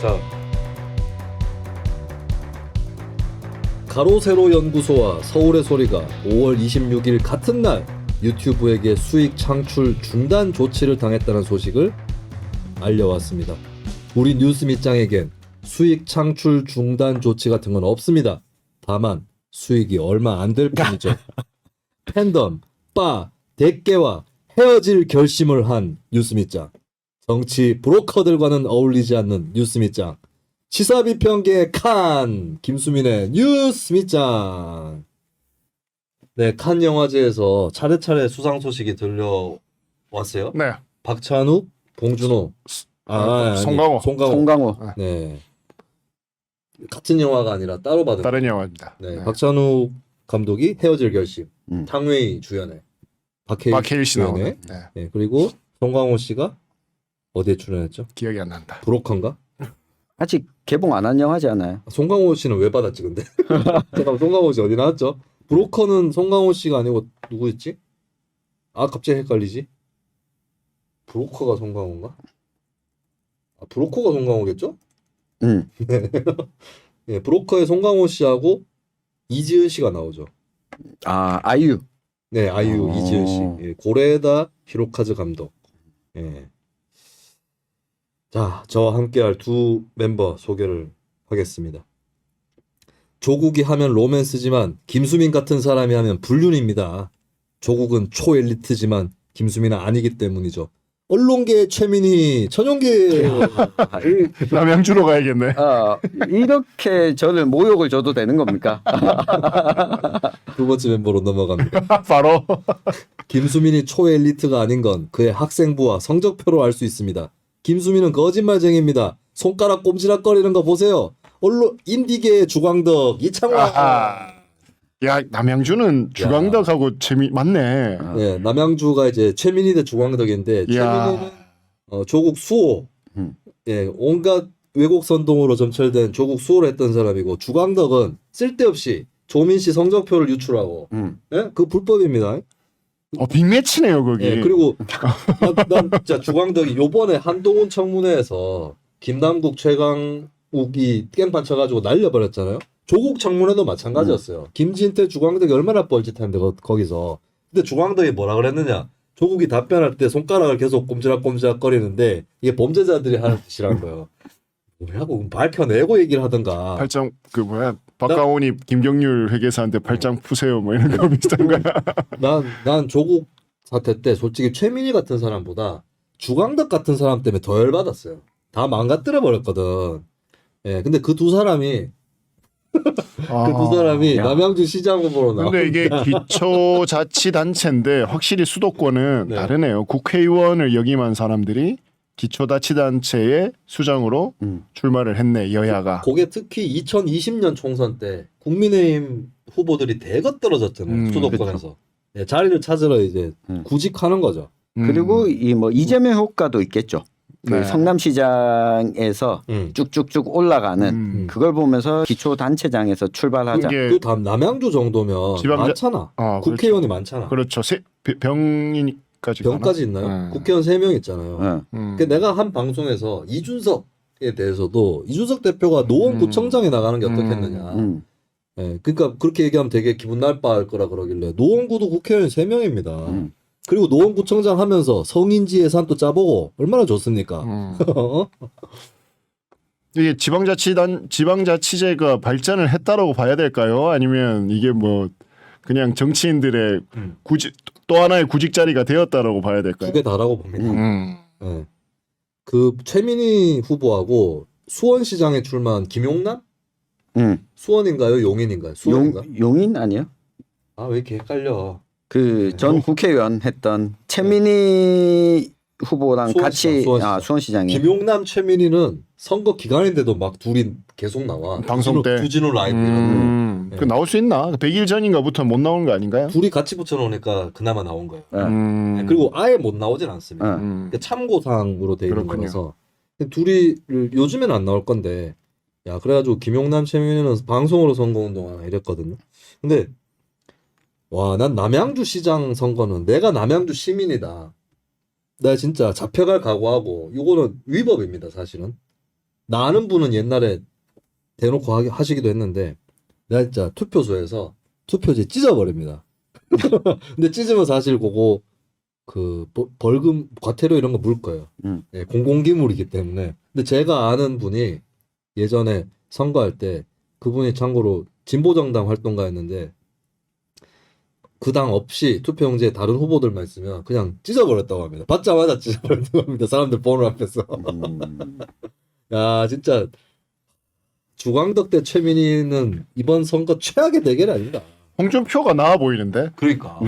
자, 가로세로 연구소와 서울의 소리가 5월 26일 같은 날 유튜브에게 수익 창출 중단 조치를 당했다는 소식을 알려왔습니다. 우리 뉴스 밑장에겐 수익 창출 중단 조치 같은 건 없습니다. 다만 수익이 얼마 안 될 뿐이죠. 팬덤, 바, 대깨와 헤어질 결심을 한 뉴스 밑장. 정치 브로커들과는 어울리지 않는 뉴스 밑장. 시사비평계 칸 김수민의 뉴스 밑장. 네, 칸 영화제에서 차례차례 수상 소식이 들려왔어요. 네. 박찬욱, 봉준호, 송강호. 네, 같은 영화가 아니라 따로 받은. 다른 영화입니다. 네, 네. 박찬욱 감독이 헤어질 결심, 탕웨이 주연에, 박해일 씨 주연에. 나오네. 네. 네, 그리고 송강호 씨가 어디에 출연했죠? 기억이 안 난다. 브로커인가? 아직 개봉 안 한 영화지 않아요? 송강호 씨는 왜 받았지 근데? 잠깐만, 송강호 씨 어디 나왔죠? 브로커는 송강호 씨가 아니고 누구였지? 아, 갑자기 헷갈리지? 브로커가 송강호인가? 아, 브로커가 송강호겠죠? 응. 예, 브로커의 송강호 씨하고 이지은 씨가 나오죠. 아, 아이유. 네, 아이유, 이지은 씨. 예, 고레다 히로카즈 감독. 예. 자, 저와 함께할 두 멤버 소개를 하겠습니다. 조국이 하면 로맨스지만 김수민 같은 사람이 하면 불륜입니다. 조국은 초엘리트지만 김수민은 아니기 때문이죠. 언론계의 최민희, 천용계. 남양주로 가야겠네. 이렇게 저를 모욕을 줘도 되는 겁니까? 두 번째 멤버로 넘어갑니다. 바로 김수민이 초엘리트가 아닌 건 그의 학생부와 성적표로 알 수 있습니다. 김수민은 거짓말쟁이입니다. 손가락 꼼지락거리는 거 보세요. 언론 인디계의 주광덕 이창화. 아하. 야, 남양주는 주광덕하고 재미 맞네. 네, 남양주가 이제 최민희 대 주광덕인데 최민희는 조국 수호, 예, 온갖 왜곡 선동으로 점철된 조국 수호를 했던 사람이고 주광덕은 쓸데없이 조민 씨 성적표를 유출하고, 예? 그 불법입니다. 빅매치네요 거기. 예, 그리고 난 진짜 주광덕이 요번에 한동훈 청문회에서 김남국 최강욱이 깽판 쳐가지고 날려버렸잖아요. 조국 청문회도 마찬가지였어요. 김진태, 주광덕이 얼마나 뻘짓한데 거기서. 근데 주광덕이 뭐라 그랬느냐. 조국이 답변할 때 손가락을 계속 꼼지락꼼지락 거리는데 이게 범죄자들이 하는 짓이란 거예요. 뭐라고 밝혀내고 얘기를 하던가. 발장 박가온이 김경률 회계사한테 발장 푸세요 뭐 이런 거 비슷한 거야. 난 조국 사태 때 솔직히 최민희 같은 사람보다 주광덕 같은 사람 때문에 더 열받았어요. 다 망가뜨려 버렸거든. 예, 근데 그 두 사람이 남양주 시장 후보로 나와. 근데 이게 기초자치단체인데 확실히 수도권은 다르네요. 국회의원을 역임한 사람들이 기초자치단체의 수장으로 출마를 했네, 여야가. 그게 특히 2020년 총선 때 국민의힘 후보들이 대거 떨어졌잖아요. 수도권에서. 예, 자리를 찾으러 이제 구직하는 거죠. 그리고 이 뭐 이재명 효과도 있겠죠. 그 네. 성남시장에서 쭉쭉쭉 올라가는 그걸 보면서 기초단체장에서 출발하자. 그게 그 남양주 정도면 많잖아. 국회의원이 많잖아. 그렇죠. 병인까지 병까지 있나요? 국회의원 3명 있잖아요. 그 내가 한 방송에서 이준석에 대해서도 이준석 대표가 노원구청장에 나가는 게 어떻겠느냐. 예, 그러니까 그렇게 얘기하면 되게 기분 나빠할 거라 그러길래 노원구도 국회의원 3명입니다. 그리고 노원구청장 하면서 성인지 예산도 짜보고 얼마나 좋습니까? 이게 지방자치제가 발전을 했다라고 봐야 될까요? 아니면 이게 뭐 그냥 정치인들의 또 하나의 구직 자리가 되었다라고 봐야 될까요? 두 개 다라고 봅니다. 예. 그 최민희 후보하고 수원시장에 출마한 김용남? 수원인가요? 용인인가요? 수원인가? 용인 아니에요? 아, 왜 이렇게 헷갈려? 그 전 국회의원 했던 최민희 후보랑 같이 수원시장에. 김용남, 최민희는 선거 기간인데도 막 둘이 계속 나와. 방송 때 주진우 라이브 이런 거. 그 나올 수 있나? 100일 전인가부터 못 나오는 거 아닌가요? 둘이 같이 붙여놓으니까 그나마 나온 거예요. 그리고 아예 못 나오진 않습니다. 그러니까 참고사항으로 돼 있는 거라서 둘이 요즘에는 안 나올 건데, 야, 그래가지고 김용남, 최민희는 방송으로 선거운동하나 이랬거든요. 근데 와, 난 남양주 시장 선거는 내가 남양주 시민이다. 나 진짜 잡혀갈 각오하고, 이거는 위법입니다, 사실은. 나 아는 분은 옛날에 대놓고 하시기도 했는데 내가 진짜 투표소에서 투표지 찢어버립니다. 근데 찢으면 사실 그거 그 벌금 과태료 이런 거 물 거예요. 예, 공공기물이기 때문에. 근데 제가 아는 분이 예전에 선거할 때 그분이 참고로 진보정당 활동가였는데 그 당 없이 투표용지에 다른 후보들만 있으면 그냥 찢어버렸다고 합니다. 받자마자 찢어버렸다고 합니다. 사람들 보는 앞에서. 야 진짜 주광덕 대 최민희는 이번 선거 최악의 대결이 아닌가. 홍준표가 나아 보이는데. 그러니까.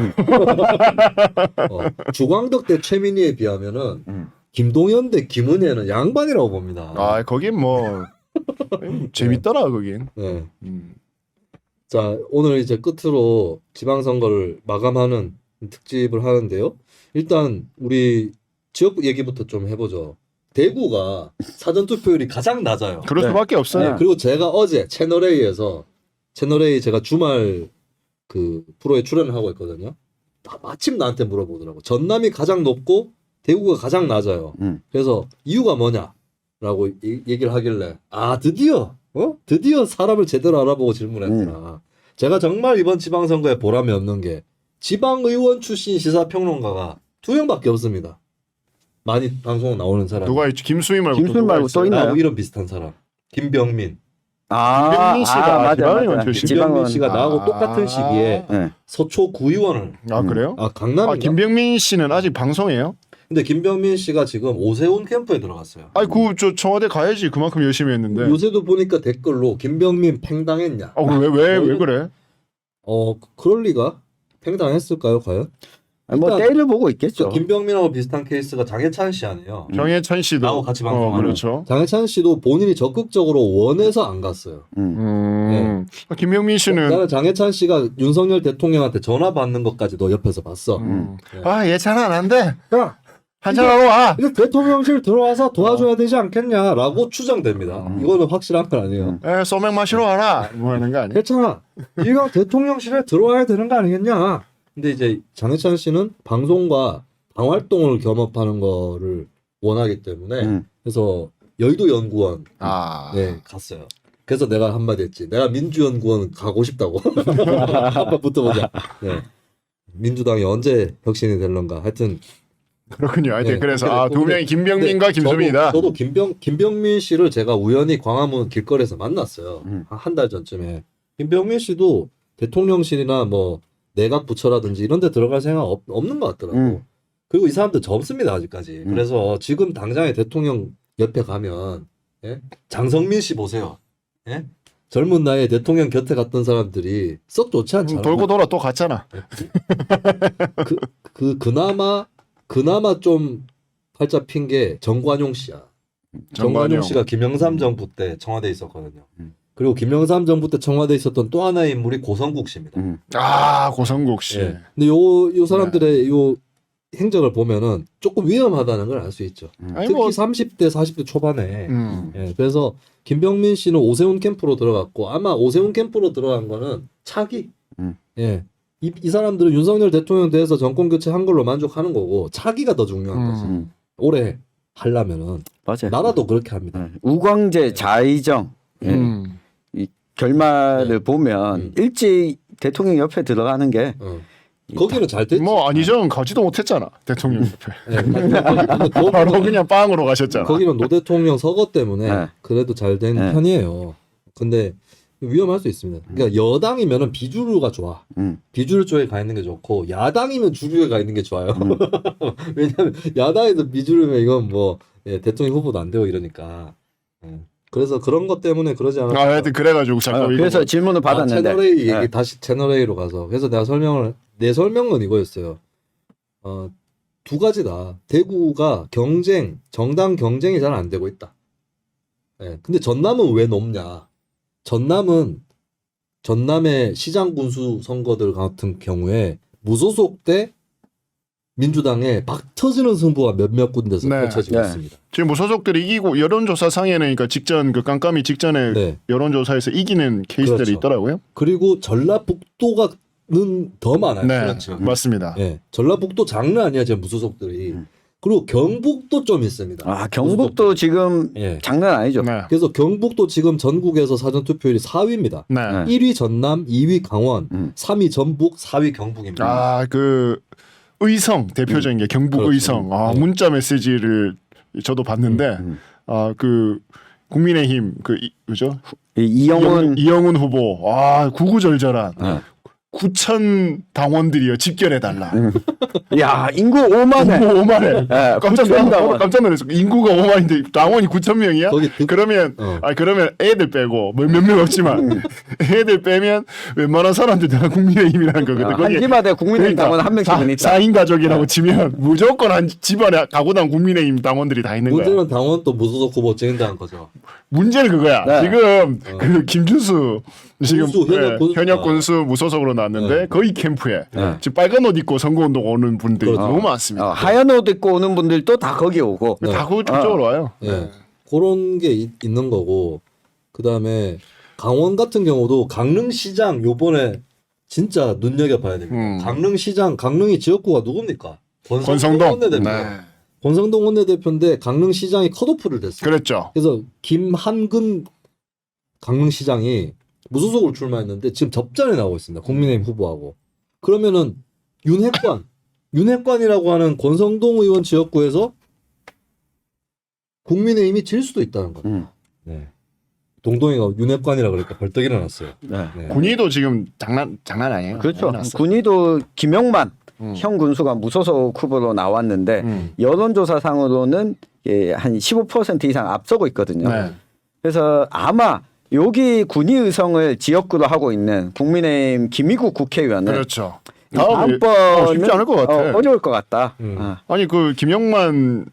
주광덕 대 최민희에 비하면은 김동연 대 김은혜는 양반이라고 봅니다. 아 거긴 뭐 재밌더라 거긴. 네. 자 오늘 이제 끝으로 지방선거를 마감하는 특집을 하는데요. 일단 우리 지역 얘기부터 좀 해보죠. 대구가 사전투표율이 가장 낮아요. 그럴 네. 수밖에 없어요. 네. 그리고 제가 어제 채널A에서 채널A 제가 주말 그 프로에 출연을 하고 있거든요. 마침 나한테 물어보더라고. 전남이 가장 높고 대구가 가장 낮아요. 그래서 이유가 뭐냐라고 얘기를 하길래 드디어 사람을 제대로 알아보고 질문했구나. 제가 정말 이번 지방선거에 보람이 없는 게 지방의원 출신 시사평론가가 2명밖에 없습니다. 많이 방송 나오는 사람. 누가 있지? 김수희 말고 김수희 또 누가 말고 또 있어요? 있나요? 이름 비슷한 사람. 김병민. 김병민 씨가 지방의원 출신. 김병민 씨가 나하고 똑같은 시기에 네. 서초 구의원을 아 그래요? 강남인가? 김병민 씨는 아직 방송해요? 근데 김병민 씨가 지금 오세훈 캠프에 들어갔어요. 아니 저 청와대 가야지 그만큼 열심히 했는데. 요새도 보니까 댓글로 김병민 팽당했냐? 왜 그래? 그럴 리가? 팽당했을까요, 과연? 뭐 일단 때를 보고 있겠죠. 김병민하고 비슷한 케이스가 장해찬 씨 아니에요. 정해찬 씨도 나하고 같이 방송하는. 그렇죠. 장해찬 씨도 본인이 적극적으로 원해서 안 갔어요. 김병민 씨는 나는 장해찬 씨가 윤석열 대통령한테 전화 받는 것까지도 옆에서 봤어. 예찬 안 한대. 야, 한잔하러 와. 이거 대통령실 들어와서 도와줘야 되지 않겠냐라고 추정됩니다. 이거는 확실한 건 아니에요. 소맥 마시러 와라. 뭐 하는 거 아니야? 괜찮아. 네가 대통령실에 들어와야 되는 거 아니겠냐. 근데 이제 장해찬 씨는 방송과 당 활동을 겸업하는 거를 원하기 때문에 그래서 여의도 연구원 갔어요. 그래서 내가 한마디 했지. 내가 민주연구원 가고 싶다고. 한번 붙어보자. 네. 민주당이 언제 혁신이 될런가. 하여튼 그렇군요. 하여튼 네, 그래서 두 근데 명이 김병민과 근데 김수민이다. 저도 김병민 씨를 제가 우연히 광화문 길거리에서 만났어요. 한 달 전쯤에. 김병민 씨도 대통령실이나 뭐 내각 부처라든지 이런 데 들어갈 생각 없는 것 같더라고. 그리고 이 사람들 젊습니다 아직까지. 그래서 지금 당장에 대통령 옆에 가면 장성민 씨 보세요. 젊은 나이에 대통령 곁에 갔던 사람들이 썩 좋지 않잖아. 돌고 돌아 또 갔잖아. 그나마 좀 팔자 핀 게 정관용 씨야. 정관용 씨가 김영삼 정부 때 청와대에 있었거든요. 그리고 김영삼 정부 때 청와대에 있었던 또 하나의 인물이 고성국 씨입니다. 고성국 씨. 근데 요 사람들의 요 행적을 보면은 조금 위험하다는 걸 알 수 있죠. 특히 30대, 40대 초반에. 그래서 김병민 씨는 오세훈 캠프로 들어갔고 아마 오세훈 캠프로 들어간 거는 차기. 이 사람들은 윤석열 대통령 대해서 정권 교체한 걸로 만족하는 거고 차기가 더 중요한 거지. 올해 하려면은 맞아요. 나라도 그렇게 합니다. 우광재 좌의정 이 결말을 보면 일찍 대통령 옆에 들어가는 게 거기는 잘 됐지. 안희정 가지도 못했잖아 대통령 옆에. 바로 바로 그냥 빵으로 가셨잖아. 거기는 노 대통령 서거 때문에 그래도 잘 된 편이에요. 근데 위험할 수 있습니다. 그러니까 여당이면은 비주류가 좋아. 비주류 쪽에 가 있는 게 좋고 야당이면 주류에 가 있는 게 좋아요. 왜냐하면 야당에서 비주류면 이건 뭐 대통령 후보도 안 되고 이러니까. 그래서 그런 것 때문에 그러지 않았을까. 하여튼 그래가지고 자꾸 그래서 질문을 받았는데 채널 A 얘기 다시 채널 A로 가서 그래서 내 설명은 이거였어요. 두 가지다. 대구가 정당 경쟁이 잘 안 되고 있다. 근데 전남은 왜 높냐? 전남의 시장 군수 선거들 같은 경우에 무소속 대 민주당의 막 터지는 승부가 몇몇 군데서 펼쳐지고 있습니다. 지금 무소속들이 이기고 여론조사상에는 그러니까 직전 그 깜깜이 직전에 여론조사에서 이기는 케이스들이 있더라고요. 그리고 전라북도가는 더 많아요. 그렇죠. 맞습니다. 전라북도 장난 아니야 지금 무소속들이. 그리고 경북도 좀 있습니다. 아 경북도 지금 예. 장난 아니죠. 네. 그래서 경북도 지금 전국에서 사전 투표율이 4위입니다. 네. 1위 전남, 2위 강원, 음. 3위 전북, 4위 경북입니다. 아, 그 의성 대표적인 게 경북 그렇죠. 의성. 아, 네. 문자 메시지를 저도 봤는데 아, 그 국민의힘 그죠? 이영훈 후보. 아, 구구절절한 네. 9천 당원들이요 집결해 달라. 야 인구 5만에 5만에 예, 깜짝 9천 당원. 깜짝 놀랐어. 인구가 5만인데 당원이 9천 명이야? 거기 그러면 그러면 애들 빼고 몇 명 없지만 애들 빼면 웬만한 사람들 다 국민의힘이라는 거거든. 한 집안에 국민의힘 당원 한 명씩은 있다. 4인 가족이라고 치면 무조건 한 집안에 가구당 국민의힘 당원들이 다 있는 거야. 문제는 당원 또 무소속 후보 찍는다는 거죠. 문제는 그거야. 네. 지금 그 김준수 지금 군수, 현역 군수 무소속으로 나왔는데 네. 거의 캠프에 네. 지금 빨간 옷 입고 선거운동 오는 분들이 그렇죠. 너무 많습니다. 하얀 옷 입고 오는 분들도 다 거기 오고. 네. 다 그쪽으로 와요. 예. 그런 게 있는 거고 그다음에 강원 같은 경우도 강릉시장 요번에 진짜 눈여겨봐야 됩니다. 강릉시장 강릉이 지역구가 누굽니까? 권성동. 원내대표. 네. 권성동 원내대표인데 강릉시장이 컷오프를 됐어요. 그랬죠. 그래서 김한근 강릉시장이 무소속으로 출마했는데 지금 접전에 나오고 있습니다. 국민의힘 후보하고. 그러면은 윤핵관이라고 하는 권성동 의원 지역구에서 국민의힘이 질 수도 있다는 거예요. 네. 동동이가 윤핵관이라 그러니까 벌떡 일어났어요. 네. 네. 군의도 지금 장난 아니에요. 그렇죠. 난리 났어요. 군의도 김용만 형 군수가 무소속 후보로 나왔는데 여론조사상으로는 예, 한 15% 이상 앞서고 있거든요. 네. 그래서 아마 여기 군의 의성을 지역구로 하고 있는 국민의힘 김희국 국회의원은 그렇죠. 다음번은 쉽지 않을 것 같아. 어려울 것 같다. 아니 그 김영만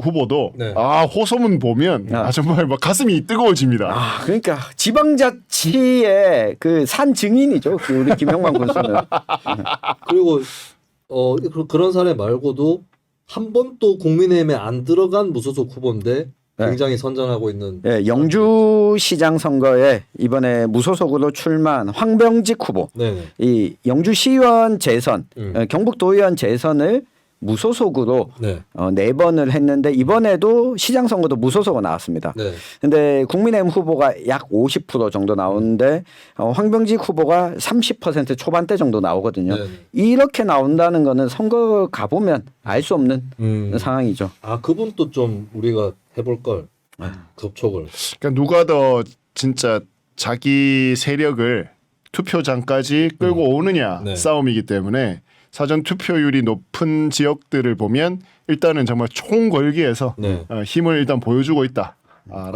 후보도 네. 아 호소문 보면 아 정말 막 가슴이 뜨거워집니다. 아, 그러니까 지방자치의 그 산 증인이죠. 그 우리 김영만 군수는. 그리고 그런 사례 말고도 한 번도 국민의힘에 안 들어간 무소속 후보인데 굉장히 선전하고 있는 예, 영주시장 선거에 이번에 무소속으로 출마한 황병직 후보. 네네. 이 영주시의원 재선, 경북도의원 재선을 무소속으로 네. 4번을 했는데 이번에도 시장 선거도 무소속으로 나왔습니다. 네. 근데 국민의힘 후보가 약 50% 정도 나오는데 황병직 후보가 30% 초반대 정도 나오거든요. 네. 이렇게 나온다는 거는 선거 가보면 알 수 없는 상황이죠. 아 그분도 좀 우리가 해볼 걸 접촉을. 그러니까 누가 더 진짜 자기 세력을 투표장까지 끌고 오느냐 네. 싸움이기 때문에 사전 투표율이 높은 지역들을 보면 일단은 정말 총궐기에서 네. 힘을 일단 보여주고 있다라고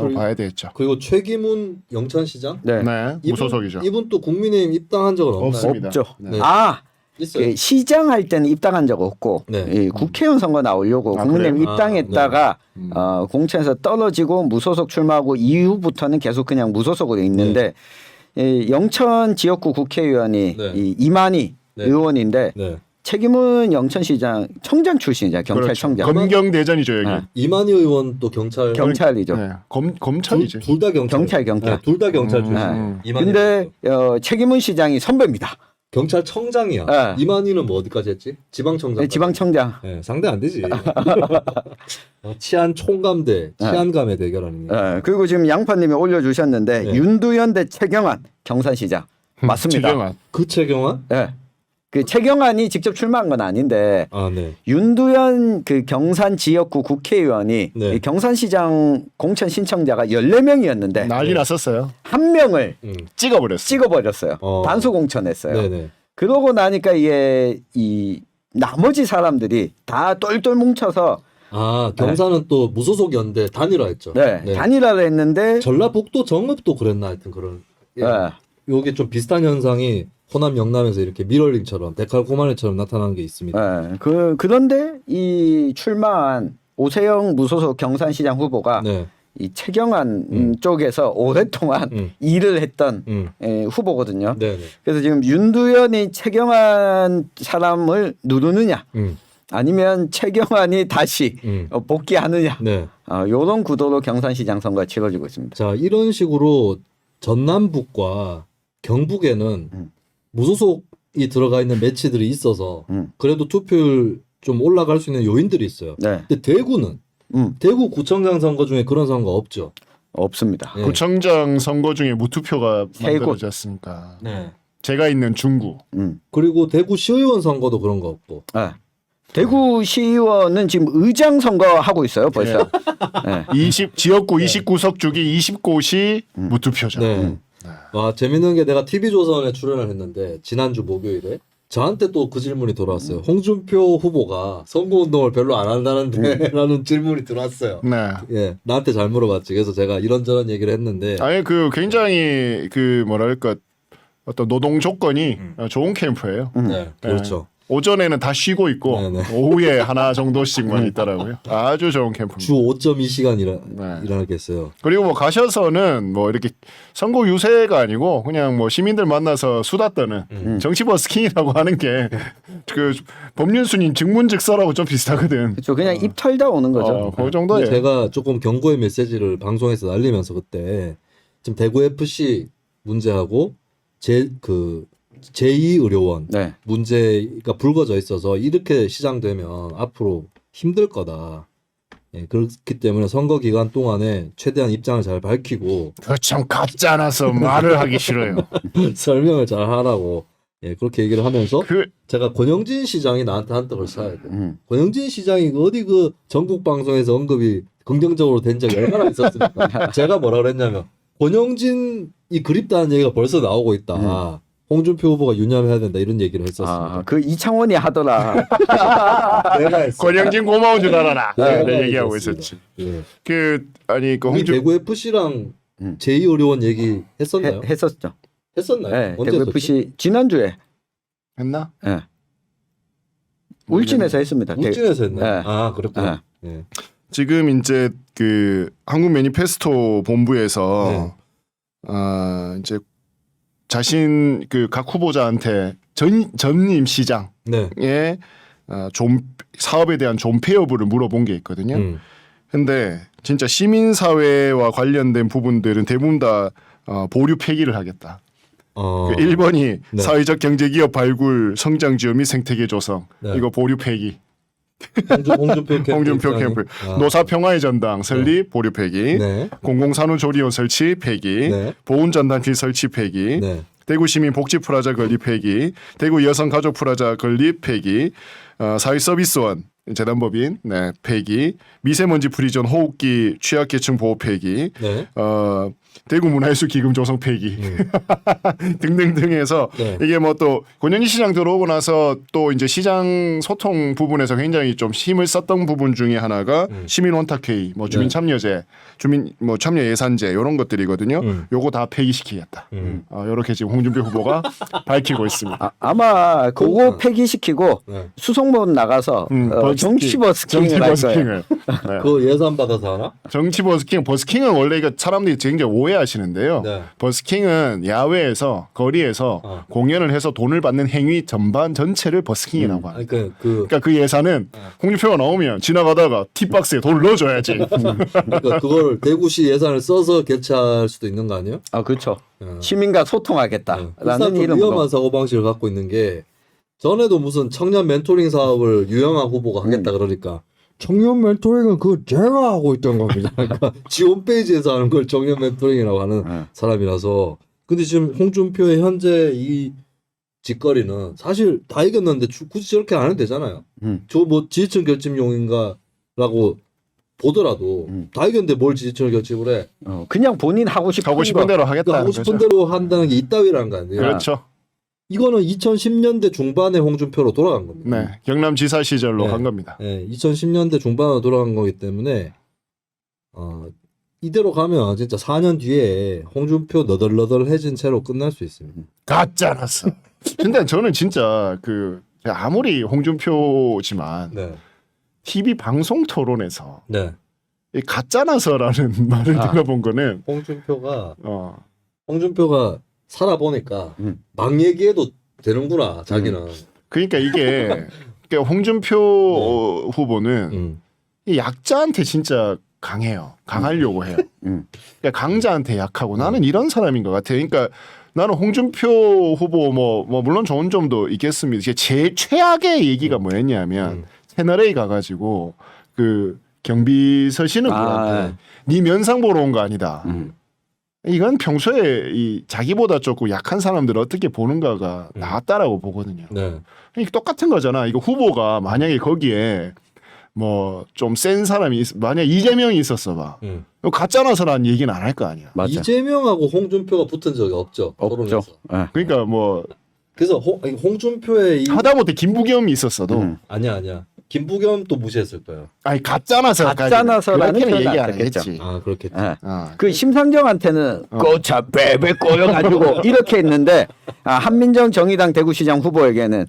그리고- 봐야 되겠죠. 그리고 최기문 영천시장 네. 네, 무소속이죠. 이분 또 국민의힘 입당한 적은 없나요? 없습니다. 없죠. 네. 아, 있어요. 그 시장 할 때는 입당한 적 없고 네. 이 국회의원 선거 나오려고 아, 국민의힘 그래요? 입당했다가 공천에서 떨어지고 무소속 출마하고 이후부터는 계속 그냥 무소속으로 있는데 이 영천 지역구 국회의원이 네. 이 이만희 네. 의원인데 네. 책임은 영천시장 청장 출신이잖아요. 경찰청장. 그렇죠. 검경 대전이죠 여기. 네. 이만희 의원 또 경찰이죠. 네. 검찰이죠. 둘 다 경찰. 경찰. 둘 다 경찰 출신. 네. 이만희 근데 의원도. 책임은 시장이 선배입니다. 경찰청장이야. 네. 이만희는 뭐 어디까지 했지? 지방청장. 지방청장. 네, 상대 안 되지. 치안 총감대, 치안감의 대결 아닙니까? 그리고 지금 양파님이 올려주셨는데 네. 윤두현 대 최경환 경산시장 맞습니다. 최경환. 그 최경환? 네. 그 최경환이 직접 출마한 건 아닌데 아, 네. 윤두현 그 경산 지역구 국회의원이 네. 이 경산시장 공천 신청자가 14명이었는데 난리 났었어요. 한 명을 찍어버렸어. 찍어버렸어요. 단수 공천했어요. 네네. 그러고 나니까 이게 이 나머지 사람들이 다 똘똘 뭉쳐서 아, 경사는 또 무소속이었는데 단일화했죠. 단일화를 했는데 전라북도 정읍도 그랬나 하여튼 그런. 예. 네. 요게 좀 비슷한 현상이 호남 영남에서 이렇게 미러링처럼 데칼코마니처럼 나타나는 게 있습니다. 네. 그런데 이 출마한 오세영 무소속 경산시장 후보가 네. 이 최경환 쪽에서 오랫동안 일을 했던 후보거든요. 네네. 그래서 지금 윤두현이 최경환 사람을 누르느냐 아니면 최경환이 다시 복귀하느냐 네. 이런 구도로 경산시장 선거가 치러지고 있습니다. 자, 이런 식으로 전남북과 경북에는 무소속이 들어가 있는 매치들이 있어서 그래도 투표율 좀 올라갈 수 있는 요인들이 있어요. 네. 근데 대구는 대구 구청장 선거 중에 그런 선거 없죠. 없습니다. 네. 구청장 선거 중에 무투표가 세 곳. 만들어졌으니까. 네. 제가 있는 중구. 그리고 대구 시의원 선거도 그런 거 없고. 네. 대구 시의원은 지금 의장 선거 하고 있어요, 벌써. 네. 20 지역구 29석 중에 20곳이 무투표죠. 네. 와 재밌는 게 내가 TV조선에 출연을 했는데 지난주 목요일에 저한테 또 그 질문이 돌아왔어요. 홍준표 후보가 선거운동을 별로 안 한다는데 라는 질문이 들어왔어요. 네. 예, 나한테 잘 물어봤지. 그래서 제가 이런저런 얘기를 했는데 아예 그 굉장히 그 뭐랄까 어떤 노동 조건이 좋은 캠프예요. 네, 그렇죠. 오전에는 다 쉬고 있고 네네. 오후에 하나 정도씩만 있더라고요. 아주 좋은 캠프입니다. 주 5.2시간 네. 일하겠어요. 그리고 뭐 가셔서는 뭐 이렇게 선거 유세가 아니고 그냥 뭐 시민들 만나서 수다 떠는 정치 버스킹이라고 하는 게 그 법륜순인 증문즉서라고 좀 비슷하거든. 그렇죠. 그냥 입 털다 오는 거죠. 그 정도예요. 제가 조금 경고의 메시지를 방송에서 날리면서 그때 지금 대구 FC 문제하고 제2의료원 네. 문제가 불거져 있어서 이렇게 시장되면 앞으로 힘들 거다. 예, 그렇기 때문에 선거 기간 동안에 최대한 입장을 잘 밝히고 그참 가짜나서 말을 하기 싫어요. 설명을 잘 하라고 예, 그렇게 얘기를 하면서 그 제가 권영진 시장이 나한테 한턱을 쏴야 돼. 권영진 시장이 어디 그 전국 방송에서 언급이 긍정적으로 된 적이 얼마나 있었습니까? 제가 뭐라 그랬냐면 권영진이 그립다는 얘기가 벌써 나오고 있다. 홍준표 후보가 유념해야 된다 이런 얘기를 했었습니다. 그 이창원이 하더라. 내가 했어. 권영진 고마운 줄 알아라. 내가 네, 얘기하고 했습니다. 있었지. 예. 그 아니 그 우리 홍준 대구 FC랑 제2의료원 얘기 했었나요? 했었죠. 했었나요? 네. 언제 대구 했었지? FC 지난주에 했나? 네. 울진에서 했습니다. 울진에서 했나요? 네. 아 그렇구나. 네. 지금 이제 그 한국 매니페스토 본부에서 이제 자신 그 각 후보자한테 전임 시장의 네. 좀 사업에 대한 존폐 여부를 물어본 게 있거든요. 근데 진짜 시민사회와 관련된 부분들은 대부분 다 보류 폐기를 하겠다. 그 1번이 네. 사회적 경제기업 발굴 성장지원 및 생태계 조성. 네. 이거 보류 폐기. 홍준표 캠프. 노사평화의 전당 설립 보류 폐기. 네. 공공산후조리원 설치 폐기. 네. 보훈전단지 설치 폐기. 네. 대구시민 복지프라자 건립 폐기. 대구 여성가족프라자 건립 폐기. 사회서비스원 재단법인 폐기. 미세먼지 프리존 호흡기 취약계층 보호 폐기. 네. 대구 문화예술 기금 조성 폐기 등등등 해서 네. 이게 뭐 또 권영희 시장 들어오고 나서 또 이제 시장 소통 부분에서 굉장히 좀 힘을 썼던 부분 중에 하나가 시민 원탁회의, 뭐 주민 참여제, 주민 뭐 참여 예산제 이런 것들이거든요. 요거 다 폐기시키겠다. 이렇게 지금 홍준표 후보가 밝히고 있습니다. 아마 그거 폐기시키고 네. 수송문 나가서 정치 버스킹을 할 거예요. 네. 그 예산 받아서 하나? 정치 버스킹은 원래 이거 사람들이 굉장히 오해하시는데요. 네. 버스킹은 야외에서 거리에서 공연을 해서 돈을 받는 행위 전체를 버스킹이라고 합니다. 그러니까 그 예산은 홍준표가 나오면 지나가다가 티박스에 돈을 넣어줘야지. 그러니까 그걸 대구시 예산을 써서 개최할 수도 있는 거 아니에요? 아 그렇죠. 시민과 소통하겠다라는 일단 좀 이름으로. 위험한 사고 방식을 갖고 있는 게 전에도 무슨 청년 멘토링 사업을 유영아 후보가 하겠다 그러니까 청년 멘토링은 제가 하고 있던 겁니다. 그러니까 지 홈페이지에서 하는 걸 청년 멘토링이라고 하는 사람이라서. 근데 지금 홍준표의 현재 이 짓거리는 사실 다 이겼는데 굳이 저렇게 안 해도 되잖아요. 저 뭐 지지층 결집용인가라고 보더라도 다 이겼는데 뭘 지지층을 결집을 해? 그냥 본인 하고 싶은 대로 하겠다. 그러니까 하고 싶은 대로 한다는 게 이따위라는 거 아니에요? 그렇죠. 이거는 2010년대 중반에 홍준표로 돌아간 겁니다. 네, 경남지사 시절로 네. 간 겁니다. 네, 2010년대 중반으로 돌아간 거기 때문에 이대로 가면 진짜 4년 뒤에 홍준표 너덜너덜해진 채로 끝날 수 있습니다. 가짜났어. 근데 저는 진짜 아무리 홍준표지만 네. TV 방송 토론에서 네. 이 가짜나서라는 말을 들어본 거는 홍준표가 살아보니까 막 얘기해도 되는구나 자기는. 그러니까 이게 홍준표 후보는 이 약자한테 진짜 강해요. 강하려고 해요. 그러니까 강자한테 약하고 나는 이런 사람인 것 같아요. 그러니까 나는 홍준표 후보 뭐 물론 좋은 점도 있겠습니다. 제일 최악의 얘기가 뭐였냐면 채널A 가가지고 그 경비 서시는 분한테 네 면상 보러 온 거 아니다. 이건 평소에 이 자기보다 조금 약한 사람들을 어떻게 보는가가 나왔다라고 보거든요. 네. 그러니까 똑같은 거잖아. 이거 후보가 만약에 거기에 뭐 좀 센 사람이 만약 이재명이 있었어 봐. 가짜나서라는 얘기는 안 할 거 아니야. 맞아. 이재명하고 홍준표가 붙은 적이 없죠. 없죠. 토론에서. 예. 그러니까 뭐 그래서 홍준표의 이 하다못해 김부겸이 있었어도 아니야. 김부겸 또 무시했을 거예요. 아니 가짜나서 가짜나서라는 그렇게는 표현은 얘기 안 안 했겠죠. 하겠지. 아 그렇겠지. 예. 아. 그 심상정한테는 꼬차 빼빼 꼬여가지고 이렇게 했는데 한민정 정의당 대구시장 후보에게는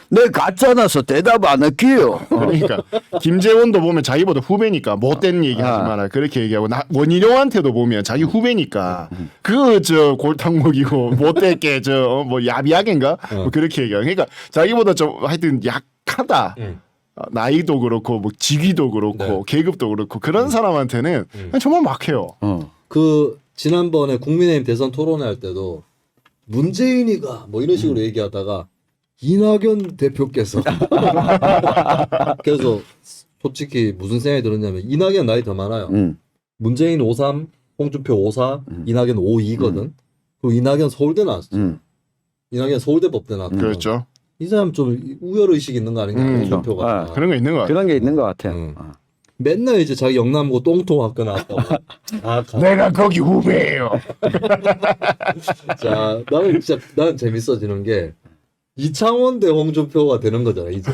내 가짜나서 대답 안 할게요. 그러니까 김재원도 보면 자기보다 후배니까 못된 얘기하지 마라 그렇게 얘기하고 원희룡한테도 보면 자기 후배니까 그 저 골탕 먹이고 못됐게 저 뭐 야비하게인가 뭐 그렇게 얘기하고 그러니까 자기보다 좀 하여튼 약하다. 나이도 그렇고 뭐 직위도 그렇고 네. 계급도 그렇고 그런 사람한테는 정말 막해요. 그 지난번에 국민의힘 대선 토론회 할 때도 문재인이가 뭐 이런 식으로 얘기하다가 이낙연 대표께서 그래서 솔직히 무슨 생각이 들었냐면 이낙연 나이 더 많아요. 문재인 53, 홍준표 54, 이낙연 52거든. 그리고 이낙연 서울대 나왔죠. 이낙연 서울대 법대 나왔죠. 그렇죠. 이 사람 좀 우열 의식 있는 거 아닌가? 홍준표가. 그런 거 있는 거 같아요. 그런 게 있는 것 같아요. 맨날 이제 자기 영남고 똥통 학교 나왔다고. 내가 거기 후배예요. 자, 나는 재밌어지는 게 이창원 대 홍준표가 되는 거잖아 이제.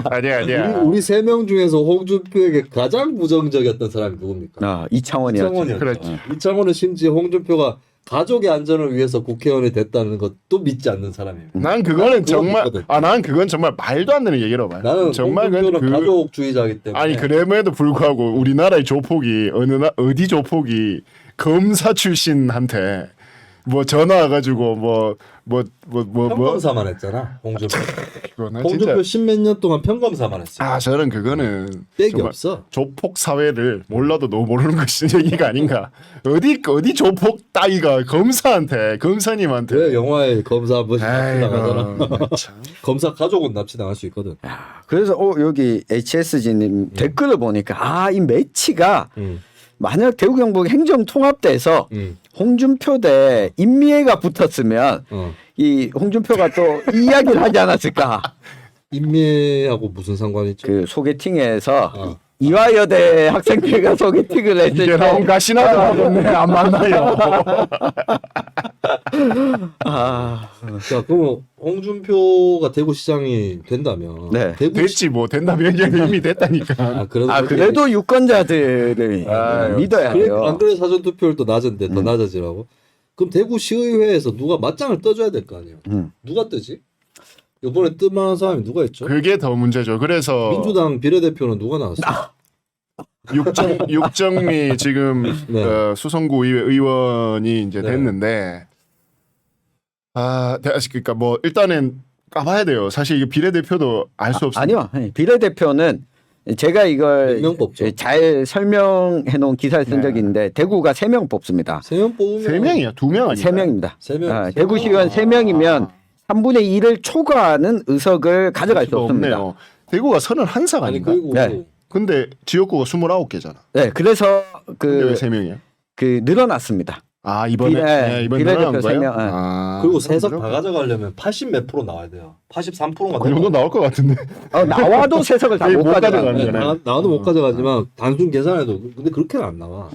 아니야. 우리 세 명 중에서 홍준표에게 가장 부정적이었던 사람이 누굽니까? 이창원이었죠. 이창원이었죠. 그렇지. 이창원은 심지어 홍준표가 가족의 안전을 위해서 국회의원이 됐다는 것도 믿지 않는 사람이에요. 난 그거는 정말 믿거든. 난 그건 정말 말도 안 되는 얘기라고 봐요. 나는 정말 홍준표는 가족주의자이기 때문에. 아니 그럼에도 불구하고 우리나라의 조폭이 어디 조폭이 검사 출신한테 뭐 전화 와가지고 뭐 평검사만 했잖아. 홍준표. 그거는 홍준표 진짜 십몇 년 동안 평검사만 했어. 저는 그거는 빽이 정말 없어. 조폭 사회를 몰라도 너무 모르는 것이 얘기가 아닌가. 어디 조폭 따위가 검사님한테 왜 영화에 검사 한 번씩 아이고, 납치당하잖아. 참. 검사 가족은 납치당할 수 있거든. 그래서 여기 HSG님 댓글을 보니까 이 매치가 만약 대구 경북 행정통합돼서 홍준표 대 임미애가 붙었으면 이 홍준표가 또 이야기를 하지 않았을까? 임미애하고 무슨 상관이 있죠? 그 소개팅에서 이화여대 학생들과 소개팅을 했을 이게 나온 때 가시나도 하겠네. 안 만나요. 자, 그럼 홍준표가 대구시장이 된다면 네. 됐지 뭐 된다면 이미 됐다니까. 그래도 유권자들을 믿어야 해요. 안 그래 사전 투표율 또 낮은데 더 낮아지라고? 그럼 대구시의회에서 누가 맞짱을 떠줘야 될 거 아니에요? 누가 뜨지? 이번에 뜰만한 사람이 누가 있죠? 그게 더 문제죠. 그래서 민주당 비례대표는 누가 나왔어요? 육정미 지금 네. 수성구 의원이 이제 됐는데 그러니까 뭐 일단은 까봐야 돼요. 사실 이게 비례대표도 알 수 없어요. 아니요. 비례대표는 제가 이걸 명 뽑죠. 잘 설명해 놓은 기사를 쓴 적이 있는데 대구가 3명 뽑습니다. 3명 뽑으면 3명이야. 2명 아니야? 3명입니다. 3명. 대구시의원 3명이면 3분의 1을 초과하는 의석을 가져갈 수 없습니다. 없네요. 대구가 31석 아니 아닌가? 그리고 네. 근데 지역구가 29개잖아. 네, 그래서 근데 왜 3명이야? 늘어났습니다. 이번에 비례대표 늘어난 거예요? 3명. 그리고 세석 다 가져가려면 80 몇 프로 나와야 돼요. 83%가 그 정도 나올 것 같은데. 나와도 세석을 다 거의 못 못 가져가는 가져가는 거예요. 거네. 나와도 못 가져가지만 단순 계산해도 근데 그렇게는 안 나와.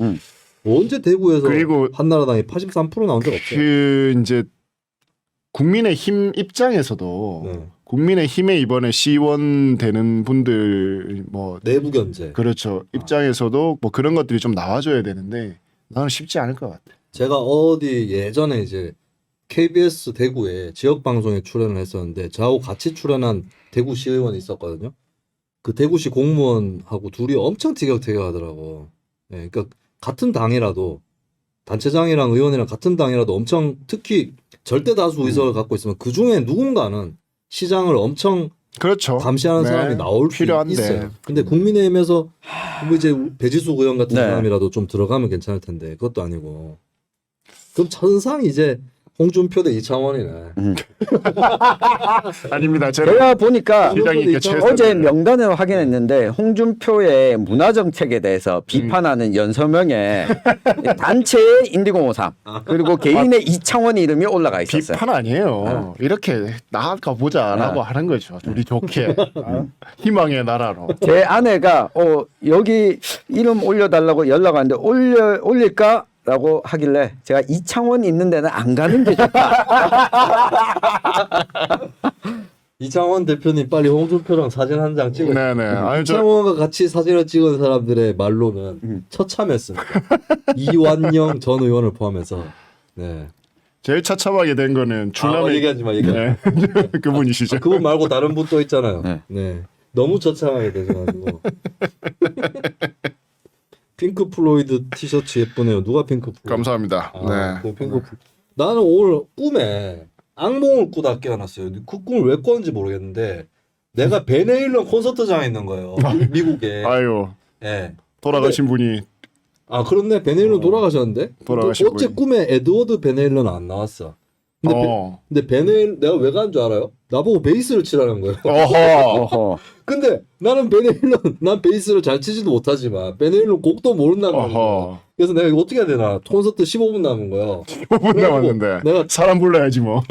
언제 대구에서 그리고 한나라당이 83% 나온 적 없어요. 그 이제 국민의힘 입장에서도 네. 국민의힘에 이번에 시의원 되는 분들 뭐 내부 견제. 그렇죠. 입장에서도 뭐 그런 것들이 좀 나와줘야 되는데 나는 쉽지 않을 것 같아. 제가 어디 예전에 이제 KBS 대구에 지역 방송에 출연을 했었는데 저하고 같이 출연한 대구 시의원이 있었거든요. 그 대구시 공무원하고 둘이 엄청 티격태격하더라고. 예, 그러니까 같은 당이라도 단체장이랑 의원이랑 같은 당이라도 엄청 특히 절대 다수 의석을 갖고 있으면 그 중에 누군가는 시장을 엄청 그렇죠. 감시하는 네, 사람이 나올 필요한데. 수 있어요. 근데 국민의힘에서 뭐 이제 배지수 의원 같은 네. 사람이라도 좀 들어가면 괜찮을 텐데 그것도 아니고. 그럼 천상 이제 홍준표 대 이창원이네. 아닙니다. 저는 제가 보니까 시장님께 최선. 어제 명단을 확인했는데 홍준표의 문화 정책에 대해서 비판하는 연서명에 단체의 인디고53 그리고 개인의 이창원 이름이 올라가 있었어요. 비판 아니에요. 이렇게 나아가 보자라고 하는 거죠. 우리 좋게 희망의 나라로. 제 아내가 여기 이름 올려달라고 연락 왔는데 올릴까라고 하길래 제가 이창원 있는 데는 안 가는 게 좋다. 이창원 대표님 빨리 홍준표랑 사진 한 장 찍어. 네네. 아니 저 이창원과 같이 사진을 찍은 사람들의 말로는 처참했습니다. 이완영 전 의원을 포함해서. 네. 제일 처참하게 된 거는 충남의 얘기하지 마. 얘기하지 마. 네. 그분이시죠. 그분 말고 다른 분 또 있잖아요. 네. 네. 너무 처참하게 되셔가지고. 핑크 플로이드 티셔츠 예쁘네요. 누가 핑크 플로이드? 감사합니다. 아, 네. 그 핑크 나는 오늘 꿈에 악몽을 꾸다 깨어났어요. 그 꿈을 왜 꿨는지 모르겠는데 내가 베네일런 콘서트장에 있는 거예요. 미국에. 아유 예. 돌아가신 분이 아 그렇네. 베네일런 돌아가셨는데. 돌아가신 어째 분이. 꿈에 에드워드 베네일런 안 나왔어. 근데 베네일 내가 왜 간 줄 알아요? 나보고 베이스를 치라는 거예요. 어허. 근데 나는 난 베이스를 잘 치지도 못하지만 베네일런 곡도 모른다는 거예요. 어허. 그래서 내가 이거 어떻게 해야 되나? 콘서트 15분 남은 거예요. 5분 남았는데 내가 사람 불러야지 뭐.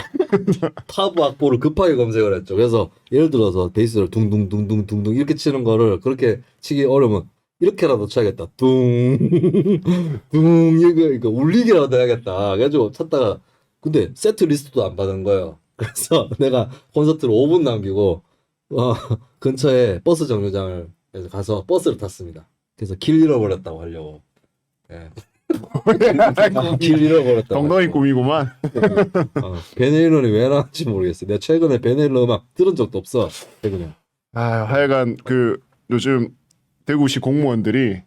타브 악보를 급하게 검색을 했죠. 그래서 예를 들어서 베이스를 둥둥둥둥둥둥 이렇게 치는 거를 그렇게 치기 어려우면 이렇게라도 쳐야겠다. 둥 이거 울리기라도 해야겠다. 그래가지고 찾다가 근데 세트 리스트도 안 받은 거예요. 그래서 내가 콘서트를 5분 남기고 근처에 버스 정류장을 가서 버스를 탔습니다. 그래서 길 잃어버렸다고 하려고. 예. 길 잃어버렸다고. 동동이 하려고. 꿈이구만. 베네일런이 왜 나왔는지 모르겠어요. 내가 최근에 베네일런 음악 들은 적도 없어. 최근에. 하여간 그 요즘 대구시 공무원들이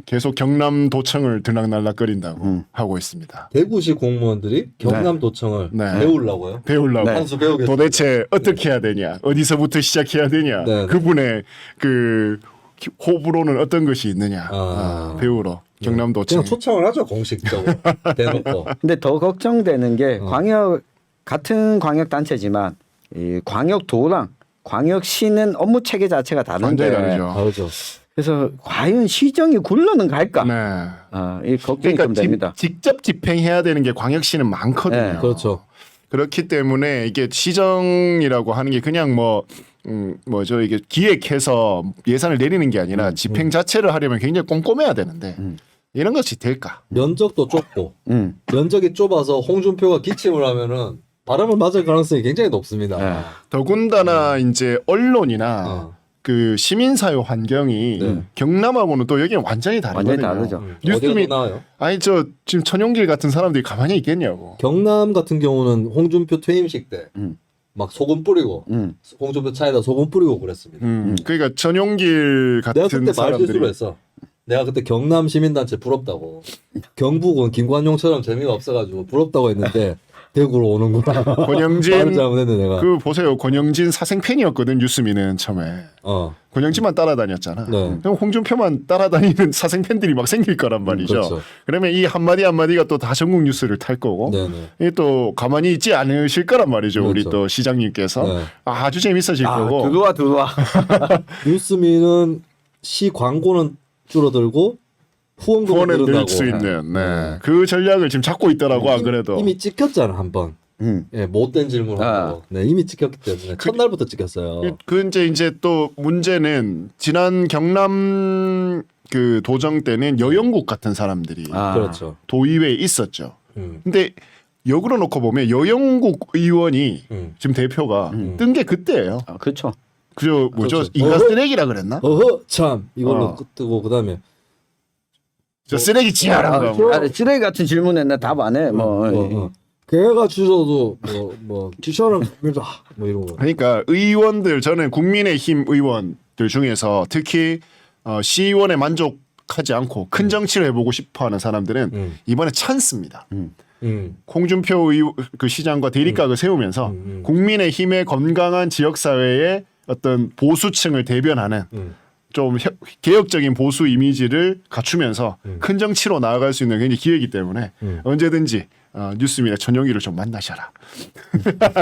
계속 경남도청을 들락날락거린다고 하고 있습니다. 대구시 공무원들이 경남도청을 네. 배우려고요. 배우려고. 네. 한수 배우겠습니다. 도대체 어떻게 해야 되냐, 어디서부터 시작해야 되냐, 네. 그분의 그 호불호는 어떤 것이 있느냐 배우러 그냥 경남도청. 초청을 하죠 공식적으로 대놓고. 근데 더 걱정되는 게 같은 광역 단체지만 이 광역도랑 광역시는 업무 체계 자체가 다른데 완전히 다르죠. 다르죠. 그래서 과연 시정이 굴러는 갈까? 네. 이 걱정이 그러니까 좀 됩니다. 직접 집행해야 되는 게 광역시는 많거든요. 네. 그렇죠. 그렇기 때문에 이게 시정이라고 하는 게 그냥 뭐죠, 이게 기획해서 예산을 내리는 게 아니라 집행 자체를 하려면 굉장히 꼼꼼해야 되는데 이런 것이 될까? 면적도 좁고 면적이 좁아서 홍준표가 기침을 하면은 바람을 맞을 가능성이 굉장히 높습니다. 네. 더군다나 이제 언론이나 그 시민사회 환경이 네. 경남하고는 또 여기는 완전히 다르거든요. 완전히 다르죠. 뉴스 및 나와요. 아니 저 지금 천용길 같은 사람들이 가만히 있겠냐고. 경남 같은 경우는 홍준표 퇴임식 때 막 소금 뿌리고 홍준표 차에다 소금 뿌리고 그랬습니다. 그러니까 천용길 내가 같은 그때 사람들이 말실수를 했어. 내가 그때 경남 시민단체 부럽다고. 경북은 김관용처럼 재미가 없어가지고 부럽다고 했는데 대구로 오는구나. 권영진 말을 잘못했네 내가. 그 보세요, 권영진 사생 팬이었거든 뉴스미는 처음에. 권영진만 따라다녔잖아. 네. 그럼 홍준표만 따라다니는 사생 팬들이 막 생길 거란 말이죠. 그렇죠. 그러면 이 한마디 한마디가 또 다 전국 뉴스를 탈 거고, 네네. 이게 또 가만히 있지 않으실 거란 말이죠. 우리 그렇죠. 또 시장님께서 네. 아주 재밌어질 거고. 들어와. 뉴스미는 시 광고는 줄어들고 후원금을 후원을 늘 늘린다고. 수 있는 그 전략을 지금 잡고 있더라고. 안 그래도 이미 찍혔잖아 한 번. 예, 못된 질문하고. 네, 이미 찍혔기 때문에 첫날부터 찍혔어요. 그 이제 또 문제는 지난 경남 그 도정 때는 여영국 같은 사람들이 그렇죠. 도의회에 있었죠. 근데 역으로 놓고 보면 여영국 의원이 지금 대표가 뜬 게 그때예요. 그렇죠. 그죠, 뭐죠? 그렇죠. 인간 쓰레기라 그랬나? 참 이걸로 뜨고 그다음에 저 쓰레기 지하라는 거. 쓰레기 같은 질문에 답 안 해. 걔가 주셔도 뭐 지셔는 뭐 이런 거. 그러니까 의원들, 저는 국민의힘 의원들 중에서 특히 시의원에 만족하지 않고 큰 정치를 해보고 싶어하는 사람들은 이번에 찬스입니다. 홍준표 그 시장과 대립각을 세우면서 국민의힘의 건강한 지역사회의 어떤 보수층을 대변하는 좀 개혁적인 보수 이미지를 갖추면서 큰 정치로 나아갈 수 있는 굉장히 기회이기 때문에 언제든지 뉴스미래 전용기를 좀 만나셔라.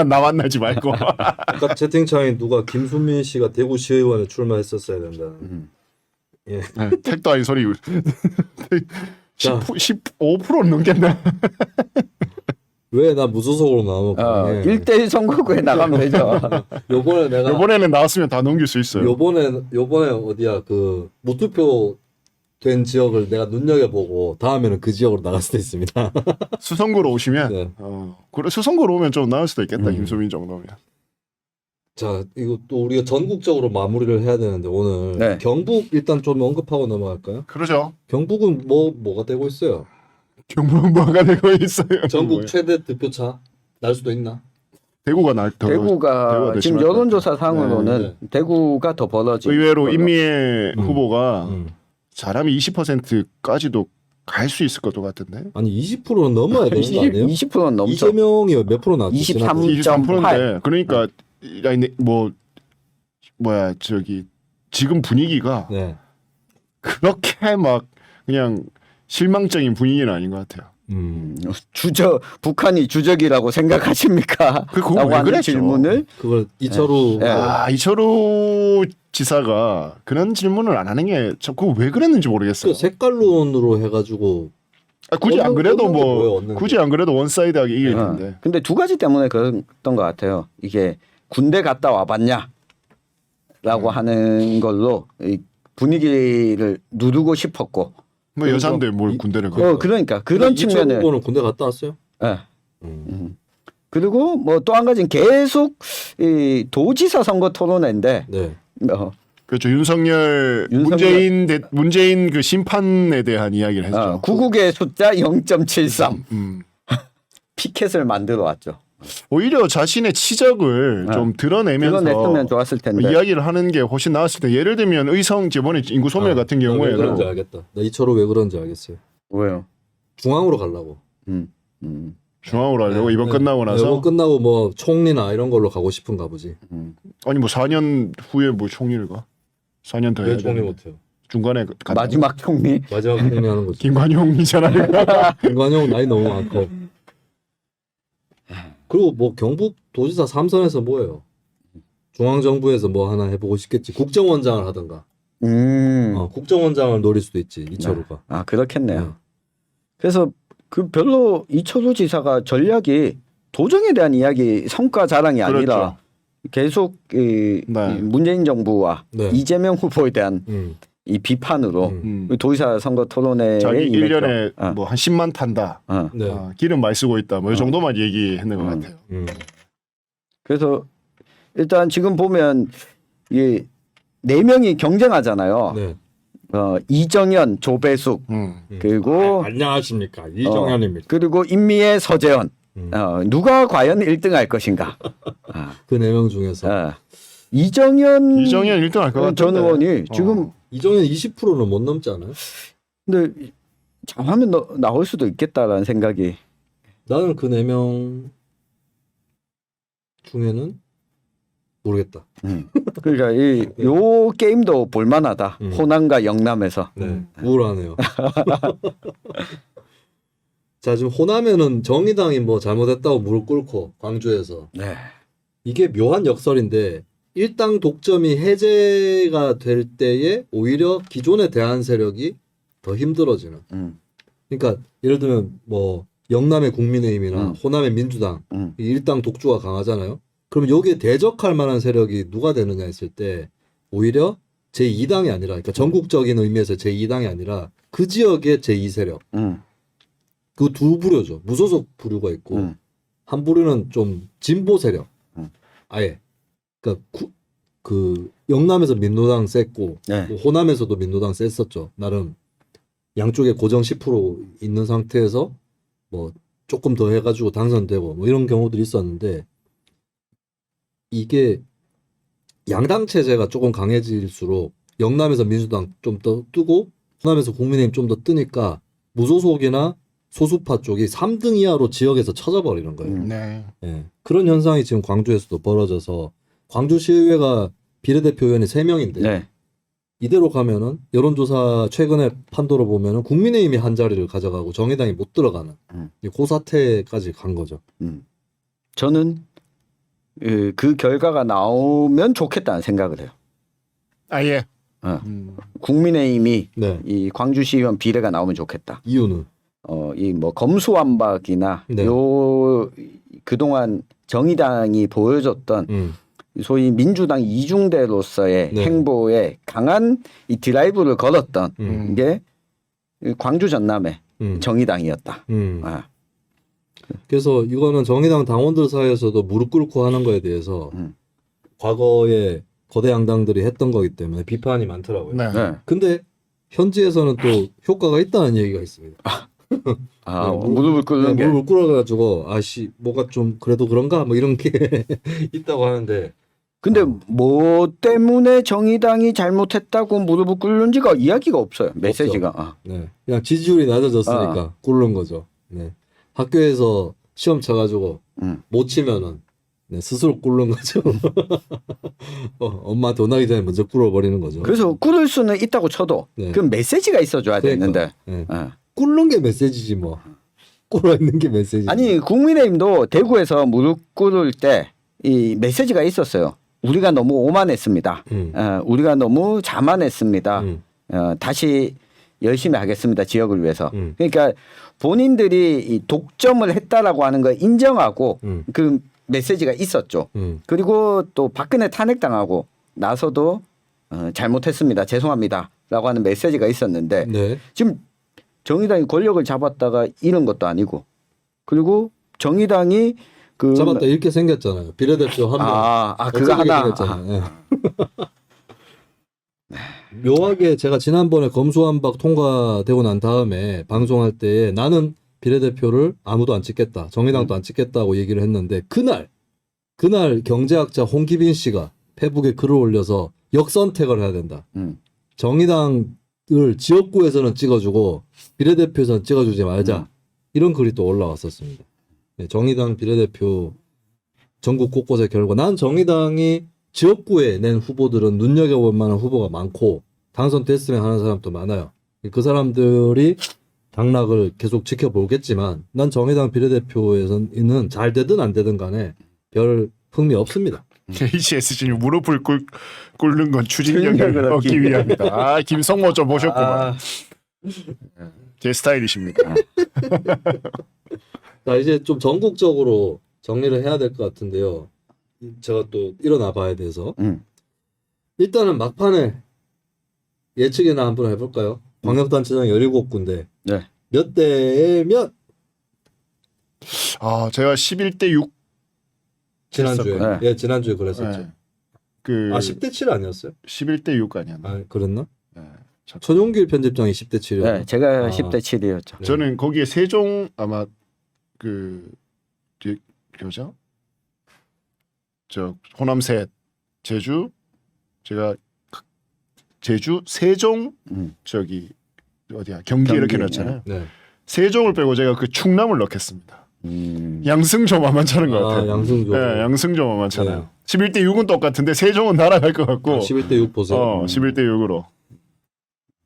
나 만나지 말고. 아까 채팅창에 누가 김수민 씨가 대구시의원에 출마했었어야 된다는. 예. 택도 아닌 소리. 자. 15% 넘겠네. 왜 나 무소속으로 나오고? 예. 1대1 선거구에 나가면 되죠. 요번에 내가 이번에는 나왔으면 다 넘길 수 있어요. 요번에 어디야 그 무투표 된 지역을 내가 눈여겨보고 다음에는 그 지역으로 나갈 수도 있습니다. 수성구로 오시면 네. 그래 수성구로 오면 좀 나을 수도 있겠다. 김수민 정도면. 자, 이거 또 우리가 전국적으로 마무리를 해야 되는데 오늘 네. 경북 일단 좀 언급하고 넘어갈까요? 그러죠. 경북은 뭐가 되고 있어요? 경북은 뭐가 되고 있어요. 전국 최대 득표차 날 수도 있나? 대구가 더 대구가 더 지금 심할 것 여론조사 상으로는 대구가 더 벌어지고 의외로 임미애 후보가 음. 잘하면 20%까지도 갈 수 있을 것도 같은데. 아니 20%는 넘어야 되는 거 아니에요? 20%는 넘죠. 이재명이 몇 프로 나왔지? 23. 23%인데 그러니까 아니, 뭐야 저기 지금 분위기가 네. 그렇게 막 그냥 실망적인 분위기는 아닌 것 같아요. 북한이 주적이라고 생각하십니까? 그거 라고 왜 하는 그랬죠? 질문을 그걸 이철우 네. 이철우 지사가 그런 질문을 안 하는 게 저 그거 왜 그랬는지 모르겠어요. 그 색깔론으로 해가지고 굳이 안 그래도 얻는 게 뭐예요, 뭐 얻는 게? 굳이 안 그래도 원사이드하게 이길 텐데. 근데 두 가지 때문에 그랬던 것 같아요. 이게 군대 갔다 와봤냐? 라고 하는 걸로 이 분위기를 누르고 싶었고. 뭐 여잔데 뭘 군대를 가? 그러니까 그런 이철우 측면에. 후보는 군대 갔다 왔어요? 예. 그리고 뭐 또 한 가지는 계속 이 도지사 선거 토론회인데 네. 그렇죠. 윤석열 문재인 그 심판에 대한 이야기를 했죠. 구국의 숫자 0.73 음. 피켓을 만들어 왔죠. 오히려 자신의 치적을 좀 드러내면서 드러냈으면 좋았을 텐데. 이야기를 하는 게 훨씬 나았을 텐데 예를 들면 의성 저번에 인구 소멸 같은 왜 그런지 경우에는 알겠다. 나 이철우 왜 그런지 알겠어요. 왜요? 중앙으로 가려고. 중앙으로 하려고 이번 끝나고 나서 이번 끝나고 뭐 총리나 이런 걸로 가고 싶은가 보지. 아니 뭐 4년 후에 뭐 총리를 가? 4년 더 해야 왜 총리 돼. 못해요? 중간에 마지막 총리. 마지막 총리 하는 거지. 김관용이잖아요. 김관용 나이 너무 많고. 그리고 뭐 경북 도지사 3선에서 뭐예요? 중앙정부에서 뭐 하나 해보고 싶겠지. 국정원장을 하든가. 국정원장을 노릴 수도 있지. 이철우가. 아 그렇겠네요. 그래서 그 별로 이철우 지사가 전략이 도정에 대한 이야기 성과 자랑이 아니라 계속 이 문재인 정부와 네. 이재명 후보에 대한 이 비판으로 도지사 선거 토론회에 자기 임했죠. 1년에 뭐 한 10만 탄다. 네. 기름 많이 쓰고 있다. 뭐 이 정도만 얘기했는 것 같아요. 그래서 일단 지금 보면 이 4명이 경쟁하잖아요. 네. 이정현, 조배숙 그리고 안녕하십니까 이정현입니다. 그리고 임미애, 서재원. 누가 과연 1등할 것인가? 그 4명 중에서 이정현 1등 할 것 같은데. 전 의원이 지금 이정현 20%는 못 넘지 않아요? 근데 화면 나올 수도 있겠다라는 생각이. 나는 그 4명 중에는 모르겠다. 그러니까 요 게임도 볼만하다. 호남과 영남에서. 네, 우울하네요. 자, 지금 호남에는 정의당이 뭐 잘못했다고 무릎 꿇고 광주에서 네. 이게 묘한 역설인데 일당 독점이 해제가 될 때에 오히려 기존의 대한 세력이 더 힘들어지는. 그러니까 예를 들면 뭐 영남의 국민의힘이나 호남의 민주당 이 일당 독주가 강하잖아요. 그럼 여기에 대적할 만한 세력이 누가 되느냐 했을 때 오히려 제2당이 아니라 그러니까 전국적인 의미에서 제2당이 아니라 그 지역의 제2세력. 그 두 부류죠. 무소속 부류가 있고 한 부류는 좀 진보 세력. 아예. 그러니까 그 영남에서 민노당 셌고 네. 호남에서도 민노당 셌었죠. 나름 양쪽에 고정 10% 있는 상태에서 뭐 조금 더 해가지고 당선되고 뭐 이런 경우들이 있었는데 이게 양당 체제가 조금 강해질수록 영남에서 민주당 좀 더 뜨고 호남에서 국민의힘 좀 더 뜨니까 무소속이나 소수파 쪽이 3등 이하로 지역에서 쳐져버리는 거예요. 네. 예. 그런 현상이 지금 광주에서도 벌어져서 광주시의회가 비례대표 의원이 3명인데 네. 이대로 가면은 여론조사 최근에 판도로 보면은 국민의힘이 한 자리를 가져가고 정의당이 못 들어가는 그 사태까지 간 거죠. 저는 그 결과가 나오면 좋겠다는 생각을 해요. 아예. 국민의힘이 네. 이 광주시의원 비례가 나오면 좋겠다. 이유는 이 뭐 검수완박이나 네. 요 그동안 정의당이 보여줬던 소위 민주당 이중대로서의 네. 행보에 강한 이 드라이브를 걸었던 게 광주 전남의 정의당이었다. 아, 그래서 이거는 정의당 당원들 사이에서도 무릎 꿇고 하는 거에 대해서 과거에 거대 양당들이 했던 거기 때문에 비판이 많더라고요. 네. 네. 근데 현지에서는 또 효과가 있다는 얘기가 있습니다. 무릎을 꿇는 게. 무릎을 꿇어가지고 아씨 뭐가 좀 그래도 그런가 뭐 이런 게 있다고 하는데 근데 뭐 때문에 정의당이 잘못했다고 무릎을 꿇는지가 이야기가 없어요. 메시지가. 네. 그냥 지지율이 낮아졌으니까 꿇는 거죠. 네. 학교에서 시험 쳐가지고 못 치면은 네, 스스로 꿇는 거죠. 엄마한테 혼나기 전에 먼저 꿇어버리는 거죠. 그래서 꿇을 수는 있다고 쳐도 네. 그 메시지가 있어줘야 그러니까. 되는데. 네. 어. 꿇는 게 메시지지 뭐. 꿇어 있는 게 메시지. 아니 국민의힘도 대구에서 무릎 꿇을 때 이 메시지가 있었어요. 우리가 너무 오만했습니다. 우리가 너무 자만했습니다. 다시 열심히 하겠습니다. 지역을 위해서. 그러니까 본인들이 이 독점을 했다라고 하는 걸 인정하고 그 메시지가 있었죠. 그리고 또 박근혜 탄핵당하고 나서도 잘못했습니다. 죄송합니다라고 하는 메시지가 있었는데 네. 지금 정의당이 권력을 잡았다가 잃은 것도 아니고 그리고 정의당이 그 잡았다 이렇게 생겼잖아요. 비례대표 한 명. 그거 하나. 생겼잖아요. 예. 묘하게 제가 지난번에 검수완박 통과되고 난 다음에 방송할 때에 나는 비례대표를 아무도 안 찍겠다. 정의당도 안 찍겠다고 얘기를 했는데 그날 경제학자 홍기빈 씨가 페북에 글을 올려서 역선택을 해야 된다. 정의당을 지역구에서는 찍어주고 비례대표에서는 찍어주지 말자. 이런 글이 또 올라왔었습니다. 네, 정의당 비례대표 전국 곳곳의 결과 난 정의당이 지역구에 낸 후보들은 눈여겨볼 만한 후보가 많고 당선됐으면 하는 사람도 많아요. 그 사람들이 당락을 계속 지켜보겠지만 난 정의당 비례대표에서는 잘 되든 안 되든 간에 별 흥미 없습니다. HSG님 무릎을 꿇는 건 추진력을 얻기 위함이다. 김성모 좀 모셨구만. 제 스타일이십니다. 자 이제 좀 전국적으로 정리를 해야 될 것 같은데요. 제가 또 일어나 봐야 돼서 일단은 막판에 예측이나 한번 해볼까요? 광역단체장 17군데 네. 몇 대에 몇? 제가 11대 6 지난주에 네. 예 지난주에 그랬었죠. 네. 그 10대 7 아니었어요? 11대 6 아니었나? 아 그랬나? 네. 천용길 편집장이 10대 7이요. 네, 제가 10대 7이었죠. 네. 저는 거기에 세종 아마 그죠? 저 호남셋 제주 제가 제주 세종 저기 어디야 경기 이렇게 넣었잖아요. 네. 세종을 빼고 제가 그 충남을 넣겠습니다. 양승조 만만찮은 것 같아요. 양승조. 네, 양승조 만만찮아요. 네. 11대 6은 똑같은데 세종은 날아갈 것 같고. 11대 6 보세요. 11대 6으로.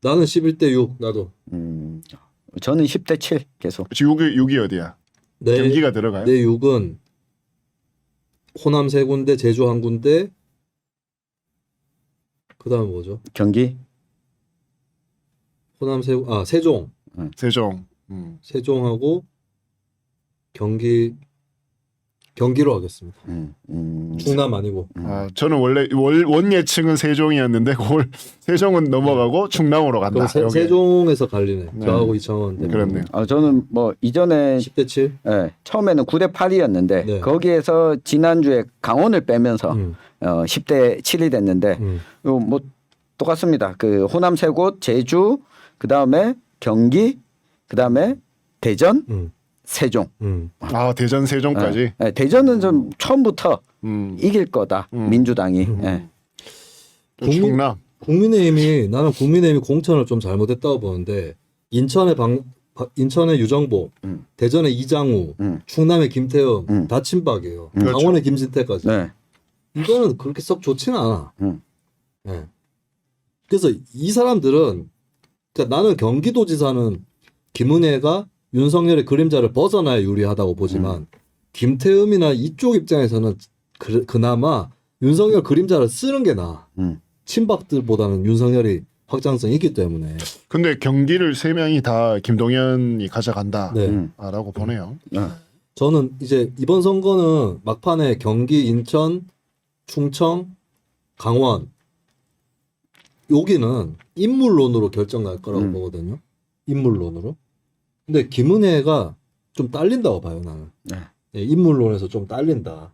나는 11대 6 나도. 저는 10대 7 계속. 6이 어디야? 경기가 들어가요? 내 6은 호남 3군데, 제주 1군데, 그 다음 뭐죠? 경기? 호남 세종. 세종. 세종하고 경기로 하겠습니다. 충남 아니고. 저는 원래 원 예측은 세종이었는데 그걸 세종은 넘어가고 충남으로 간다. 그럼 세종에서 갈리네. 저하고 이창원. 그렇네요. 저는 뭐 이전에 10대 7. 네, 처음에는 9대 8이었는데 네. 거기에서 지난주에 강원을 빼면서 10대 7이 됐는데 뭐 똑같습니다. 그 호남 3곳, 제주, 그 다음에 경기, 그 다음에 대전, 세종. 대전 세종까지. 네, 대전은 좀 처음부터 이길 거다. 민주당이. 네. 충남. 나는 국민의힘이 공천을 좀 잘못했다고 보는데 인천의 유정보, 대전의 이장우, 충남의 김태흠 다 친박이에요. 그렇죠. 강원의 김진태까지. 네. 이거는 그렇게 썩 좋지는 않아. 네. 그래서 이 사람들은 그러니까 나는 경기도지사는 김은혜가 윤석열의 그림자를 벗어나야 유리하다고 보지만 김태흠이나 이쪽 입장에서는 그나마 윤석열 그림자를 쓰는 게 나아. 친박들보다는 윤석열이 확장성이 있기 때문에. 근데 경기를 세 명이 다 김동연이 가져간다라고 네. 보네요. 저는 이제 이번 선거는 막판에 경기, 인천, 충청, 강원 여기는 인물론으로 결정 날 거라고 보거든요. 인물론으로. 근데 김은혜가 좀 딸린다고 봐요, 나는. 네. 네, 인물론에서 좀 딸린다.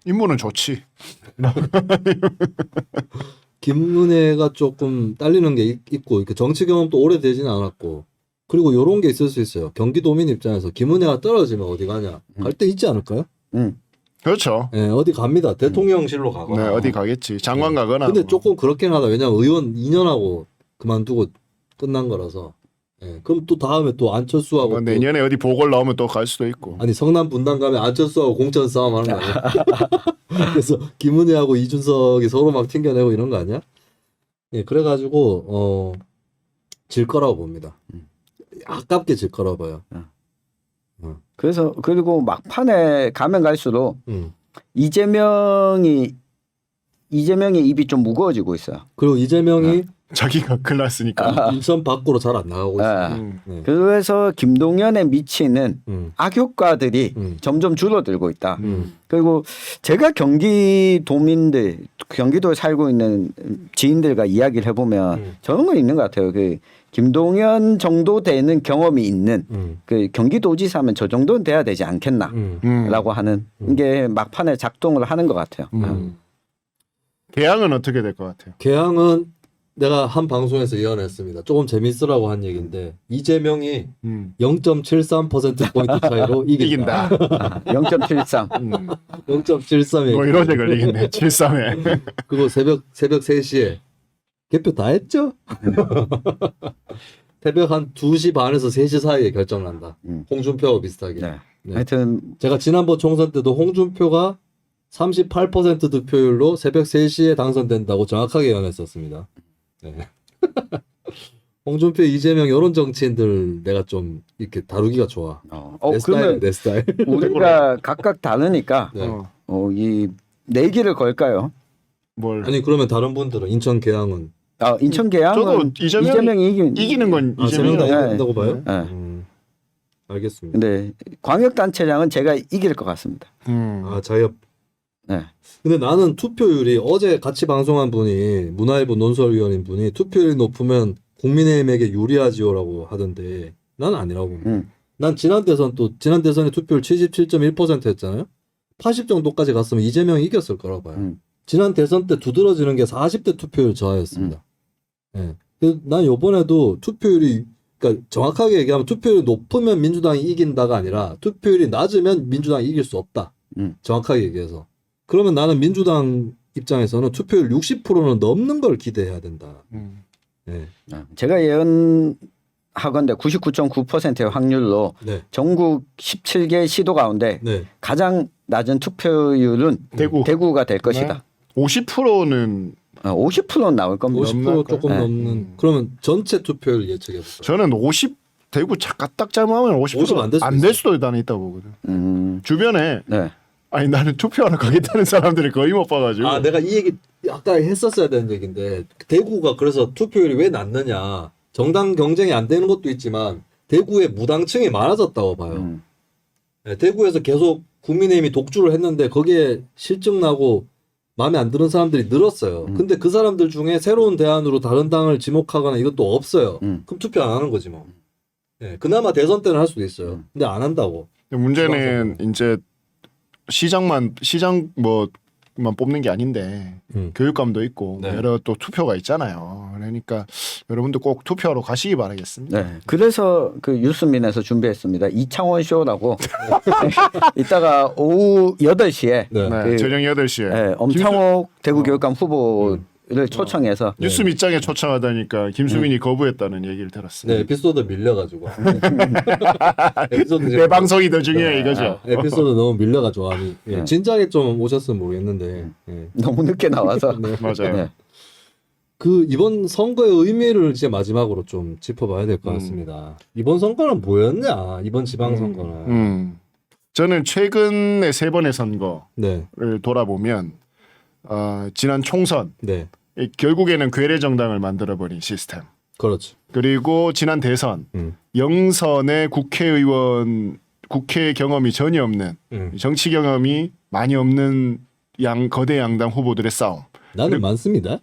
인물은 좋지. 김은혜가 조금 딸리는 게 있고 정치 경험도 오래되지는 않았고 그리고 요런 게 있을 수 있어요. 경기도민 입장에서 김은혜가 떨어지면 어디 가냐? 갈 데 있지 않을까요? 그렇죠. 네, 어디 갑니다. 대통령실로 네, 가거나. 어디 가겠지. 장관 가거나. 근데 뭐. 조금 그렇긴 하다. 왜냐면 의원 2년하고 그만두고 끝난 거라서. 네, 그럼 또 다음에 또 안철수하고 뭐 또 내년에 어디 보궐 나오면 또 갈 수도 있고. 아니 성남 분당 가면 안철수하고 공천 싸움 하는 거 아니야? 그래서 김은혜하고 이준석이 서로 막 튕겨내고 이런 거 아니야? 예, 그래가지고 질 거라고 봅니다. 아깝게 질 거라고 봐요. 그래서 그리고 막판에 가면 갈수록 음. 이재명의 입이 좀 무거워지고 있어요. 그리고 이재명이 자기가 클났으니까. 인천 밖으로 잘 안 나가고 있어요. 네. 그래서 김동연에 미치는 악효과들이 점점 줄어들고 있다. 그리고 제가 경기도민들, 경기도에 살고 있는 지인들과 이야기를 해보면 저런 건 있는 것 같아요. 그 김동연 정도 되는 경험이 있는 그 경기도지사면 저 정도는 돼야 되지 않겠나라고 하는 게 막판에 작동을 하는 것 같아요. 개항은 어떻게 될 것 같아요? 개항은 내가 한 방송에서 예언했습니다. 조금 재밌으라고 한 얘기인데 이재명이 0.73%포인트 차이로 이긴다. 0.73. 0.73에 뭐 이러제 걸리겠네. 73에. 그거 새벽 3시에 개표 다 했죠? 새벽 한 2시 반에서 3시 사이에 결정난다. 홍준표하고 비슷하게. 네. 네. 하여튼 제가 지난번 총선 때도 홍준표가 38% 득표율로 새벽 3시에 당선된다고 정확하게 예언했었습니다. 네. 홍준표, 이재명 이런 정치인들 내가 좀 이렇게 다루기가 좋아. 내 스타일, 그러면 내 스타일. 우리가 각각 다르니까 네. 이 내기를 걸까요? 뭘? 아니 그러면 다른 분들은 인천 계양은 인천 계양은 저도 이재명이 이기는 건 세명 다 이재명이. 이긴다고 봐요? 네. 알겠습니다. 근데 광역단체장은 제가 이길 것 같습니다. 아 자협. 네. 근데 나는 투표율이 어제 같이 방송한 분이 문화일보 논설위원인 분이 투표율이 높으면 국민의힘에게 유리하지요라고 하던데 난 아니라고 봅니다. 난 지난 대선에 투표율 77.1%였잖아요. 80 정도까지 갔으면 이재명이 이겼을 거라고 봐요. 지난 대선 때 두드러지는 게 40대 투표율 저하였습니다. 네. 난 이번에도 투표율이 그러니까 정확하게 얘기하면 투표율이 높으면 민주당이 이긴다가 아니라 투표율이 낮으면 민주당이 이길 수 없다. 정확하게 얘기해서. 그러면 나는 민주당 입장에서는 투표율 60%는 넘는 걸 기대해야 된다. 네. 제가 예언하건대 99.9%의 확률로 네. 전국 17개 시도 가운데 네. 가장 낮은 투표율은 대구가 될 것이다. 50%는 50%는 나올 겁니다. 50% 조금 네. 넘는. 그러면 전체 투표율 예측해 볼까요? 저는 50 대구 딱 잘못하면 50% 안 될 수도 있다고 보거든. 주변에 네. 아니 나는 투표하러 가겠다는 사람들이 거의 못 봐가지고. 아 내가 이 얘기 아까 했었어야 되는 얘기인데 대구가 그래서 투표율이 왜 낮느냐. 정당 경쟁이 안 되는 것도 있지만 대구에 무당층이 많아졌다고 봐요. 네, 대구에서 계속 국민의힘이 독주를 했는데 거기에 실증 나고 마음에 안 드는 사람들이 늘었어요. 근데 그 사람들 중에 새로운 대안으로 다른 당을 지목하거나 이것도 없어요. 그럼 투표 안 하는 거지 뭐. 네, 그나마 대선 때는 할 수도 있어요. 근데 안 한다고. 문제는 이제 시장 뭐만 뽑는 게 아닌데 교육감도 있고 네. 여러 또 투표가 있잖아요. 그러니까 여러분들 꼭 투표하러 가시기 바라겠습니다. 네. 그래서 그 뉴스민에서 준비했습니다. 이창원 쇼라고 이따가 오후 8시에 네. 네, 저녁 8시에 네, 엄창옥 대구교육감 후보를 초청해서 뉴스 밑장에 초청하다니까 김수민이 거부했다는 얘기를 들었어요. 네, 에피소드 밀려가지고. 에피소드 내 방송이 더 중요해 이거죠. 에피소드 너무 밀려가지고 아니 네. 진작에 좀 오셨으면 모르겠는데. 예. 너무 늦게 나와서 맞아요. 네. 그 이번 선거의 의미를 이제 마지막으로 좀 짚어봐야 될 것 같습니다. 이번 선거는 뭐였냐? 이번 지방선거는. 저는 최근의 3번의 선거를 네. 돌아보면 지난 총선 네. 결국에는 괴뢰 정당을 만들어버린 시스템. 그렇죠. 그리고 지난 대선 영선의 국회의원 국회 경험이 전혀 없는 정치 경험이 많이 없는 거대 양당 후보들의 싸움. 나는 많습니다.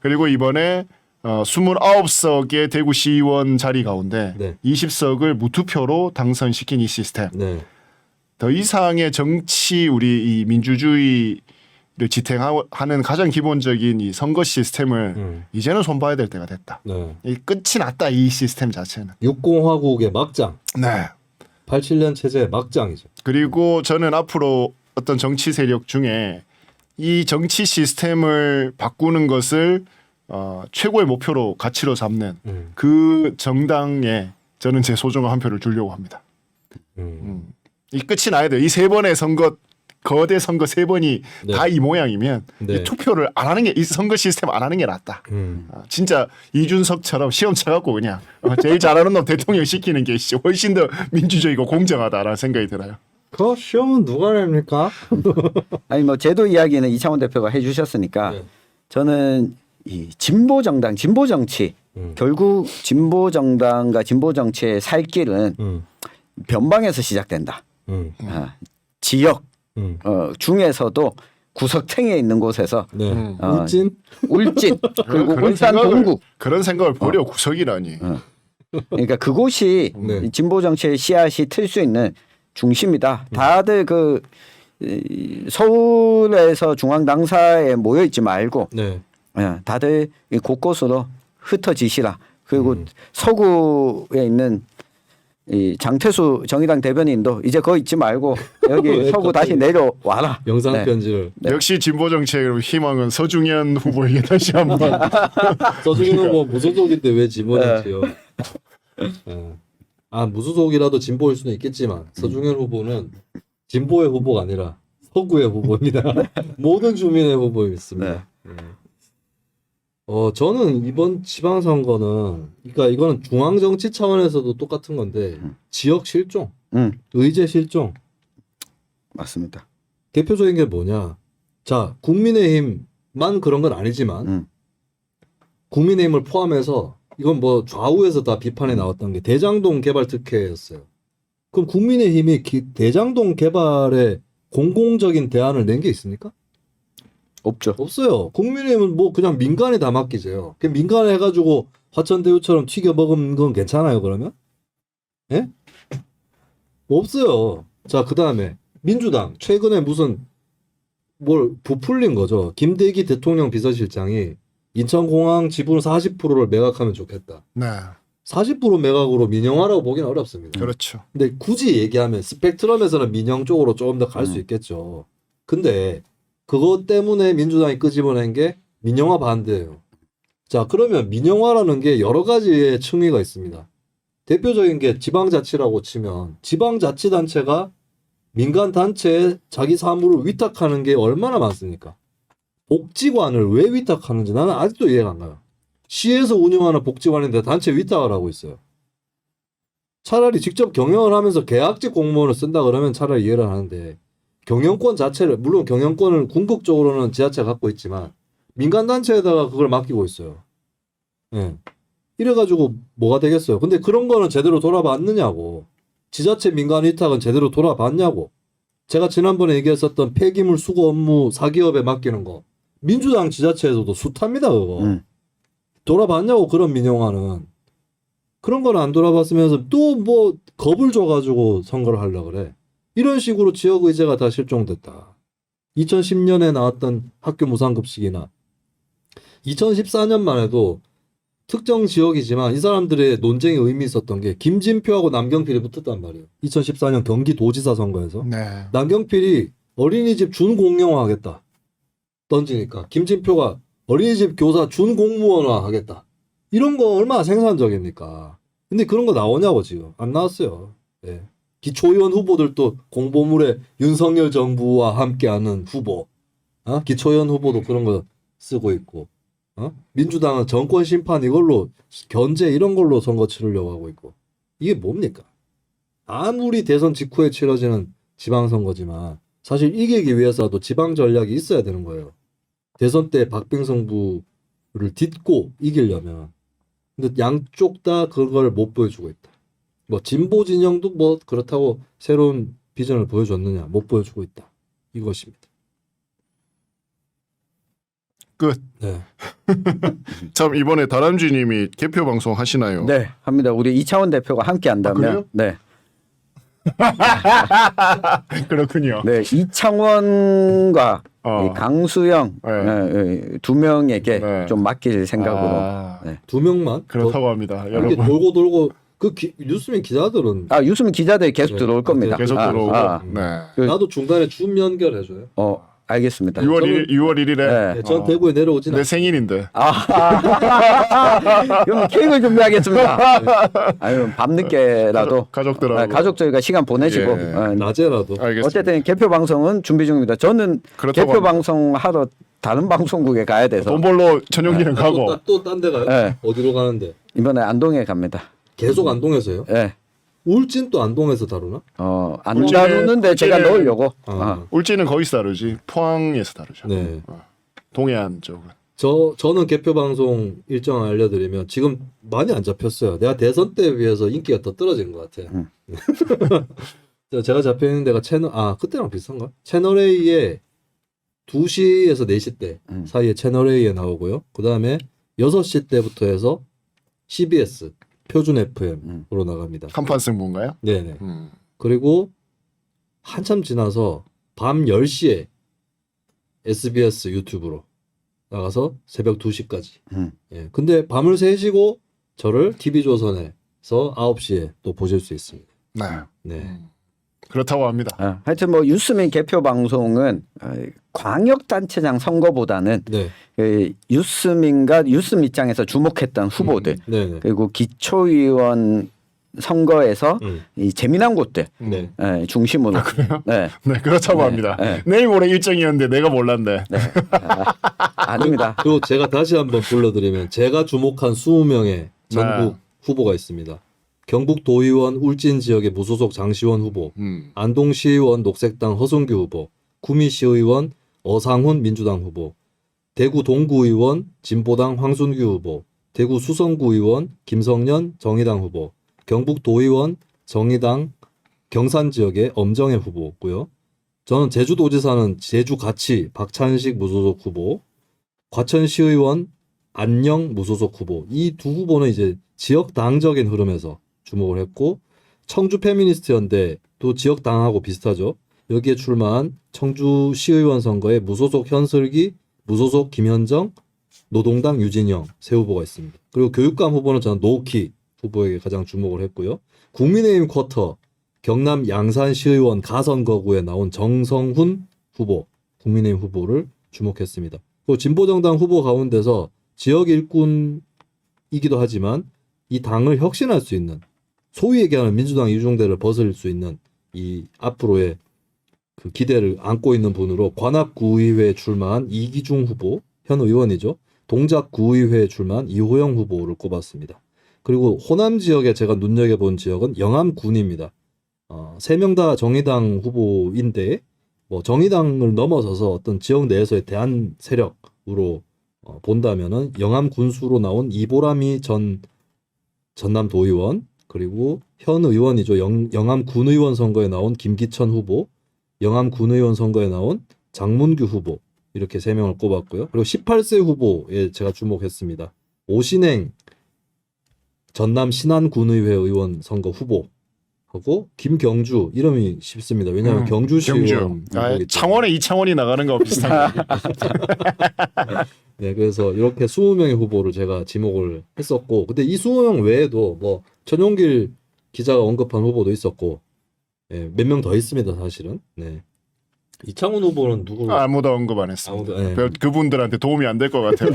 그리고 이번에 29석의 대구시의원 자리 가운데 네. 20석을 무투표로 당선시킨 이 시스템. 네. 더 이상의 정치 우리 이 민주주의를 지탱하는 가장 기본적인 이 선거 시스템을 이제는 손봐야 될 때가 됐다. 네. 이 끝이 났다 이 시스템 자체는. 육공화국의 막장. 네. 87년 체제의 막장이죠. 그리고 저는 앞으로 어떤 정치 세력 중에 이 정치 시스템을 바꾸는 것을 최고의 목표로 가치로 삼는 그 정당에 저는 제 소중한 한 표를 주려고 합니다. 이 끝이 나야 돼요. 이 3번의 선거 거대 선거 3번이 네. 다 이 모양이면 네. 이 투표를 안 하는 게 이 선거 시스템 안 하는 게 낫다. 진짜 이준석처럼 시험 쳐갖고 그냥 제일 잘하는 놈 대통령 시키는 게 훨씬 더 민주적이고 공정하다라는 생각이 들어요. 그 시험은 누가 냅니까? 아니 뭐 제도 이야기는 이창훈 대표가 해주셨으니까 네. 저는 이 진보 정당, 진보 정치 결국 진보 정당과 진보 정치의 살 길은 변방에서 시작된다. 지역 중에서도 구석탱이에 있는 곳에서 네. 울진? 울진 그리고 그런 울산 동구 그런 생각을 버려 구석이라니. 그러니까 그곳이 네. 진보 정치의 씨앗이 틀 수 있는 중심이다. 다들 그 서울에서 중앙 당사에 모여 있지 말고 네. 다들 이 곳곳으로 흩어지시라. 그리고 서구에 있는 이 장태수 정의당 대변인도 이제 거기 있지 말고 여기 왜 서구 갑자기 다시 내려와라. 영상 네. 편지를 역시 진보 정책의 희망은 서중현 후보에게 다시 한번. 서중현 후보 무소속인데 왜 진보정치요? 무소속이라도 진보일 수는 있겠지만 서중현 후보는 진보의 후보가 아니라 서구의 후보입니다. 모든 주민의 후보였습니다. 저는 이번 지방선거는 그러니까 이거는 중앙정치 차원에서도 똑같은 건데 지역 실종, 의제 실종 맞습니다. 대표적인 게 뭐냐? 자, 국민의힘만 그런 건 아니지만 국민의힘을 포함해서 이건 뭐 좌우에서 다 비판에 나왔던 게 대장동 개발 특혜였어요. 그럼 국민의힘이 대장동 개발에 공공적인 대안을 낸 게 있습니까? 없죠. 없어요. 국민의힘은 뭐 그냥 민간에 다 맡기세요. 그 민간에 해가지고 화천대유처럼 튀겨 먹은 건 괜찮아요, 그러면? 예? 없어요. 자, 그 다음에 민주당 최근에 무슨 뭘 부풀린 거죠. 김대기 대통령 비서실장이 인천공항 지분 40%를 매각하면 좋겠다. 네, 40% 매각으로 민영화라고 보기는 어렵습니다. 그렇죠. 근데 굳이 얘기하면 스펙트럼에서는 민영 쪽으로 조금 더 갈 수 있겠죠. 근데 그것 때문에 민주당이 끄집어낸 게 민영화 반대예요. 자, 그러면 민영화라는 게 여러 가지의 층위가 있습니다. 대표적인 게 지방자치라고 치면 지방자치단체가 민간단체에 자기 사무를 위탁하는 게 얼마나 많습니까? 복지관을 왜 위탁하는지 나는 아직도 이해가 안 가요. 시에서 운영하는 복지관인데 단체 위탁을 하고 있어요. 차라리 직접 경영을 하면서 계약직 공무원을 쓴다 그러면 차라리 이해를 하는데 경영권 자체를 물론 경영권을 궁극적으로는 지자체가 갖고 있지만 민간단체에다가 그걸 맡기고 있어요. 예. 이래가지고 뭐가 되겠어요. 근데 그런 거는 제대로 돌아봤느냐고. 지자체 민간 위탁은 제대로 돌아봤냐고. 제가 지난번에 얘기했었던 폐기물 수거 업무 사기업에 맡기는 거. 민주당 지자체에서도 숱합니다 그거. 돌아봤냐고 그런 민영화는. 그런 건 안 돌아봤으면서 또 뭐 겁을 줘가지고 선거를 하려고 그래. 이런 식으로 지역의제가 다 실종됐다. 2010년에 나왔던 학교 무상급식이나 2014년만 해도 특정 지역이지만 이 사람들의 논쟁에 의미 있었던 게 김진표하고 남경필이 붙었단 말이에요. 2014년 경기도지사 선거에서. 네. 남경필이 어린이집 준공영화 하겠다. 던지니까 김진표가 어린이집 교사 준공무원화 하겠다. 이런 거 얼마나 생산적입니까? 근데 그런 거 나오냐고 지금. 안 나왔어요. 네. 기초의원 후보들도 공보물에 윤석열 정부와 함께하는 후보, 기초의원 후보도 그런 거 쓰고 있고 민주당은 정권 심판 이걸로 견제 이런 걸로 선거 치르려고 하고 있고 이게 뭡니까? 아무리 대선 직후에 치러지는 지방선거지만 사실 이기기 위해서도 지방 전략이 있어야 되는 거예요. 대선 때 박빙승부를 딛고 이기려면. 근데 양쪽 다 그걸 못 보여주고 있다. 뭐 진보 진영도 뭐 그렇다고 새로운 비전을 보여줬느냐 못 보여주고 있다. 이것입니다. 끝. 네. 참 이번에 다람쥐님이 개표 방송 하시나요? 네, 합니다. 우리 이창원 대표가 함께 한다면 네. 그렇군요. 네, 이창원과 이 강수영 두 명에게 네. 좀 맡길 생각으로. 네. 두 명만 그렇다고 합니다. 이렇게 여러분 돌고 그 뉴스민 기자들은 유수민 기자들이 계속 네. 들어올 겁니다. 계속 들어오고. 네. 나도 중간에 줌 연결해줘요. 알겠습니다. 6월 1일에 네. 네, 전 대구에 내려오진 내 않아요. 생일인데. 그럼 케이크를 준비하겠습니다. 아유, 밤늦게라도 가족들하고. 가족들과 시간 보내시고. 예. 낮에라도. 알겠습니다. 어쨌든 개표 방송은 준비 중입니다. 저는 그렇다고 개표 합니다. 방송하러 다른 방송국에 가야 돼서 돈 벌러 전용기는 가고. 또 딴 데 가요? 네. 어디로 가는데? 이번에 안동에 갑니다. 계속 안동에서요? 예. 울진 또 안동에서 다루나? 안 울진에- 다루는데 제가 울진에- 넣으려고. 울진은 거기서 다르지. 포항에서 다르죠. 네. 동해안 쪽은. 저는 개표 방송 일정 알려드리면 지금 많이 안 잡혔어요. 내가 대선 때에 비해서 인기가 더 떨어진 것 같아. 제가 잡혀 있는 데가 그때랑 비슷한가? 채널 A에 2시에서 4시 때 사이에 채널 A에 나오고요. 그 다음에 6시 때부터 해서 CBS 표준 FM으로 나갑니다. 한판 승부인가요? 네네. 그리고 한참 지나서 밤 10시에 SBS 유튜브로 나가서 새벽 2시까지. 예. 근데 밤을 새시고 저를 TV조선에서 9시에 또 보실 수 있습니다. 네. 네. 그렇다고 합니다. 하여튼 뭐 유스민 개표 방송은 광역단체장 선거보다는 네. 유스민과 유스민 입장에서 주목했던 후보들 네네. 그리고 기초의원 선거에서 이 재미난 곳들 네. 중심으로. 네. 네, 그렇다고 합니다. 내일 모레 일정이었는데 내가 몰랐네. 아닙니다. 그리고 제가 다시 한번 불러드리면 제가 주목한 20명의 전국 후보가 있습니다. 경북도의원 울진 지역의 무소속 장시원 후보, 안동시의원 녹색당 허승규 후보, 구미시의원 어상훈 민주당 후보, 대구 동구의원 진보당 황순규 후보, 대구 수성구의원 김성년 정의당 후보, 경북도의원 정의당 경산 지역의 엄정혜 후보고요. 저는 제주도지사는 제주가치 박찬식 무소속 후보, 과천시의원 안녕 무소속 후보. 이 두 후보는 이제 지역 당적인 흐름에서 주목을 했고, 청주 페미니스트 연대도 지역 당하고 비슷하죠. 여기에 출마한 청주 시의원 선거에 무소속 현슬기, 무소속 김현정, 노동당 유진영 세 후보가 있습니다. 그리고 교육감 후보는 저는 노키 후보에게 가장 주목을 했고요. 국민의힘 쿼터 경남 양산시의원 가선거구에 나온 정성훈 후보, 국민의힘 후보를 주목했습니다. 그리고 진보정당 후보 가운데서 지역 일꾼이기도 하지만 이 당을 혁신할 수 있는, 소위 얘기하는 민주당 이중대를 벗을 수 있는 이 앞으로의 그 기대를 안고 있는 분으로 관악구의회에 출마한 이기중 후보, 현 의원이죠. 동작구의회에 출마한 이호영 후보를 꼽았습니다. 그리고 호남 지역에 제가 눈여겨본 지역은 영암군입니다. 3명 다 정의당 후보인데 뭐 정의당을 넘어서서 어떤 지역 내에서의 대안 세력으로 본다면은 영암 군수로 나온 이보람이 전 전남도의원, 그리고 현 의원이죠. 영암 군의원 선거에 나온 김기천 후보, 영암 군의원 선거에 나온 장문규 후보, 이렇게 3명을 꼽았고요. 그리고 18세 후보에 제가 주목했습니다. 오신행 전남 신안군의회 의원 선거 후보하고 김경주, 이름이 쉽습니다. 왜냐하면 경주시 의원 후보이기 창원에 이창원이 나가는 거 비슷한 거. 네, 그래서 이렇게 20명의 후보를 제가 지목을 했었고, 근데 이 20명 외에도 뭐 전용길 기자가 언급한 후보도 있었고, 네, 몇 명 더 있습니다, 사실은. 네. 이창훈 후보는 누구로? 아무도 언급 안 했습니다. 네. 그분들한테 도움이 안 될 것 같아요.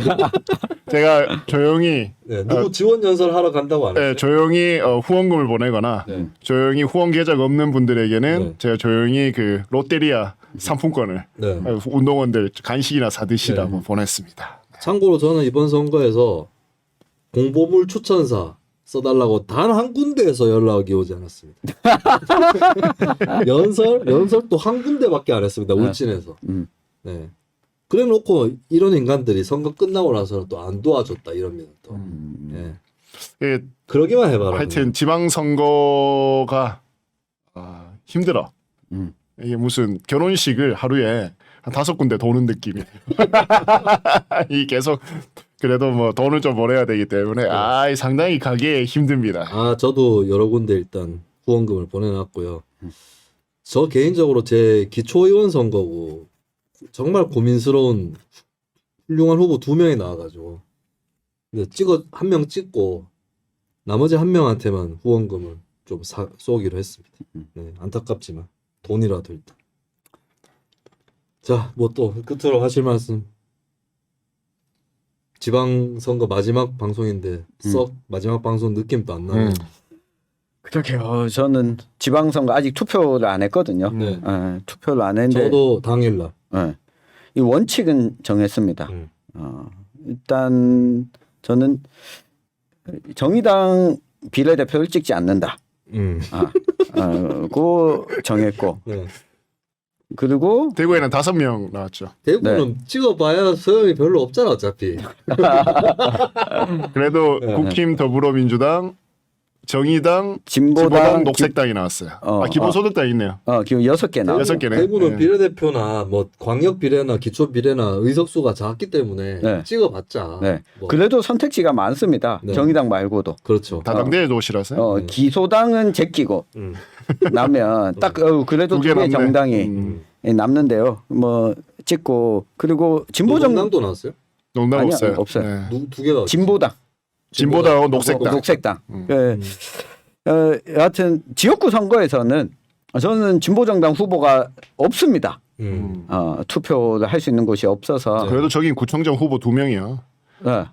제가 조용히 네, 누구 지원 연설 하러 간다고 안 했어요? 조용히 후원금을 보내거나 네. 조용히 후원 계좌가 없는 분들에게는 네. 제가 조용히 그 롯데리아 상품권을 네. 운동원들 간식이나 사드시라고 보냈습니다. 참고로 저는 이번 선거에서 공보물 추천사 써달라고 단 한 군데에서 연락이 오지 않았습니다. 연설도 한 군데밖에 안 했습니다. 울진에서. 네. 그래 놓고 이런 인간들이 선거 끝나고 나서는 또 안 도와줬다 이럽니다. 또. 네. 예, 그러기만 해봐라. 하여튼 지방선거가 힘들어. 이게 무슨 결혼식을 하루에 한 5군데 도는 느낌이에요. 이 계속 그래도 뭐 돈을 좀 벌어야 되기 때문에 상당히 가기에 힘듭니다. 저도 여러 군데 일단 후원금을 보내놨고요. 저 개인적으로 제 기초의원 선거고 정말 고민스러운 훌륭한 후보 2명이 나와가지고 한 명 찍고 나머지 한 명한테만 후원금을 좀 쏘기로 했습니다. 네, 안타깝지만 돈이라도 일단. 자, 뭐 또 끝으로 하실 말씀. 지방선거 마지막 방송인데 썩 마지막 방송 느낌도 안 나요. 그러게요. 저는 지방선거 아직 투표를 안 했거든요. 네. 투표를 안 했는데 저도 당일날. 이 원칙은 정했습니다. 일단 저는 정의당 비례대표를 찍지 않는다. 그거 정했고. 네. 그리고 대구에는 5명 나왔죠. 대구는 찍어봐야 소용이 별로 없잖아 어차피. 그래도 국힘, 더불어민주당, 정의당, 진보당, 녹색당이 나왔어요. 기본소득당 있네요. 기본 6개 나왔어요. 6개네. 대구는 비례대표나 뭐 광역 비례나 기초 비례나 의석수가 작기 때문에 찍어봤자. 네. 뭐. 그래도 선택지가 많습니다. 네. 정의당 말고도. 그렇죠. 다당대에 도시라서요. 기소당은 제끼고 나면 딱 그래도 2개 남네. 정당이 남는데요. 뭐 찍고 그리고 진보정 정당도 나왔어요? 농담 아니요, 없어요. 없어요. 네. 2개가 진보당. 진보당하고 녹색당. 녹색당. 여하튼 지역구 선거에서는 저는 진보정당 후보가 없습니다. 투표를 할 수 있는 곳이 없어서. 그래도 저긴 구청장 후보 2명이야.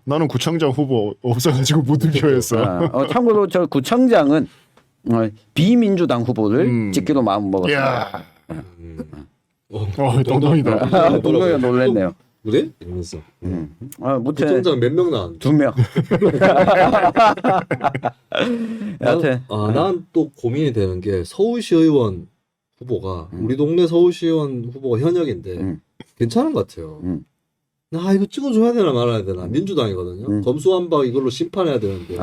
나는 구청장 후보 없어가지고 무투표했어. 참고로 저 구청장은 비민주당 후보를 찍기로 마음 먹었어요. 이야. 똥똥이다. 동료가 놀랐네요. 그래? 이러면서. 무튼 구청장 몇 명 나왔는데? 2명. 여하튼 난 또 고민이 되는 게 서울시의원 후보가 우리 동네 서울시의원 후보가 현역인데 괜찮은 것 같아요. 나 이거 찍어줘야 되나 말아야 되나. 민주당이거든요. 검수완박 이걸로 심판해야 되는데.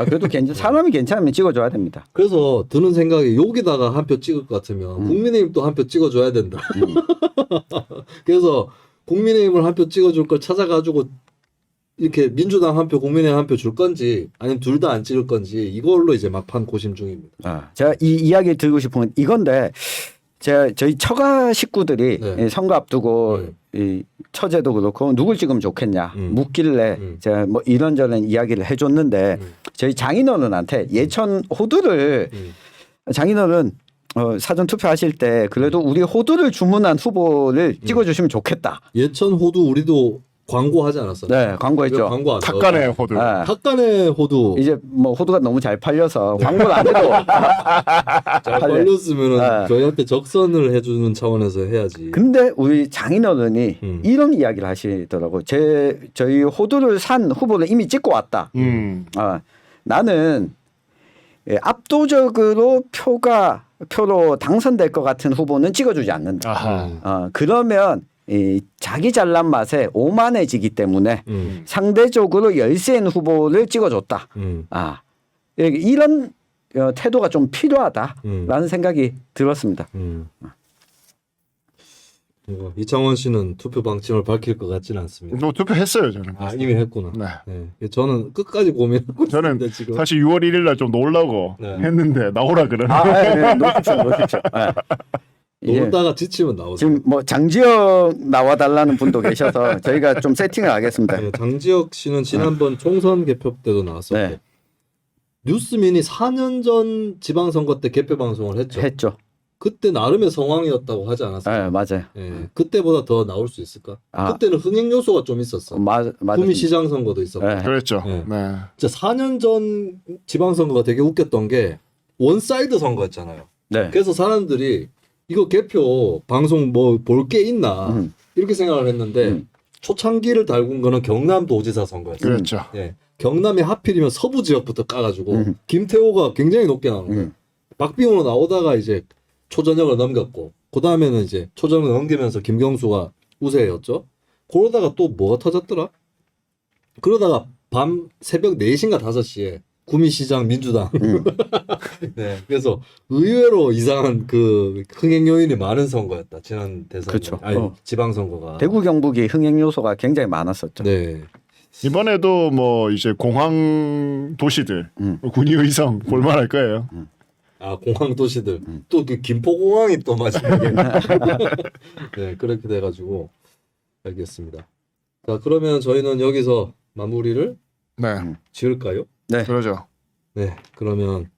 그래도 사람이 괜찮으면 찍어줘야 됩니다. 그래서 드는 생각이 여기다가 한 표 찍을 것 같으면 국민의힘 또 한 표 찍어줘야 된다. 그래서 국민의힘을 한 표 찍어줄 걸 찾아가지고 이렇게 민주당 한 표, 국민의힘 한 표 줄 건지 아니면 둘 다 안 찍을 건지 이걸로 이제 막판 고심 중입니다. 제가 이 이야기 드리고 싶은 건 이건데 저희 처가 식구들이 선거 앞두고 이 처제도 그렇고 누굴 찍으면 좋겠냐 묻길래 제가 뭐 이런저런 이야기를 해줬는데 저희 장인어른한테 예천 호두를 장인어른 사전 투표하실 때 그래도 우리 호두를 주문한 후보를 찍어주시면 좋겠다. 예천 호두 우리도 광고하지 않았어요? 네, 광고했죠. 광고 안 탁간의 호두. 탁간의 호두. 이제 뭐 호두가 너무 잘 팔려서 광고를 안 해도 잘 팔렸으면은 저희한테 적선을 해주는 차원에서 해야지. 근데 우리 장인어른이 이런 이야기를 하시더라고. 저희 호두를 산 후보를 이미 찍고 왔다. 나는 압도적으로 표로 당선될 것 같은 후보는 찍어주지 않는다. 그러면 자기 잘난 맛에 오만해지기 때문에 상대적으로 열세인 후보를 찍어줬다. 이런 태도가 좀 필요하다라는 생각이 들었습니다. 이창원 씨는 투표 방침을 밝힐 것 같지는 않습니다. 뭐 투표했어요 저는. 이미 했구나. 네. 저는 끝까지 고민하고 저는 있는데 지금. 사실 6월 1일 날 좀 놀라고 했는데 나오라 그러네. 놓십시오. 놀다가 지치면 나오죠. 지금 뭐 장지혁 나와달라는 분도 계셔서 저희가 좀 세팅을 하겠습니다. 장지혁 씨는 지난번 총선 개표 때도 나왔었고 뉴스민이 4년 전 지방선거 때 개표 방송을 했죠. 그때 나름의 상황이었다고 하지 않았어요? 네, 맞아요. 그때보다 더 나올 수 있을까? 그때는 흥행 요소가 좀 있었어. 구미시장 선거도 있었고. 그랬죠. 진짜 4년 전 지방선거가 되게 웃겼던 게 원사이드 선거였잖아요. 그래서 사람들이 이거 개표 방송 뭐 볼 게 있나 이렇게 생각을 했는데 초창기를 달군 거는 경남도지사 선거였어요. 그렇죠. 예. 경남이 하필이면 서부 지역부터 까가지고 김태호가 굉장히 높게 나온 거예요. 박빙으로 나오다가 이제 초전역을 넘겼고 그 다음에는 이제 초전역을 넘기면서 김경수가 우세였죠. 그러다가 또 뭐가 터졌더라? 그러다가 밤 새벽 4시인가 5시에 구미시장 민주당. 네, 그래서 의외로 이상한 그 흥행 요인이 많은 선거였다. 지난 대선, 그렇죠. 아니 지방선거가. 대구 경북이 흥행 요소가 굉장히 많았었죠. 네, 이번에도 뭐 이제 공항 도시들 군의의성 볼만할 거예요. 아 공항 도시들 또 그 김포공항이 또 마지막에. 네, 그렇게 돼가지고 알겠습니다. 자, 그러면 저희는 여기서 마무리를 네, 지을까요? 네. 그러죠. 네, 그러면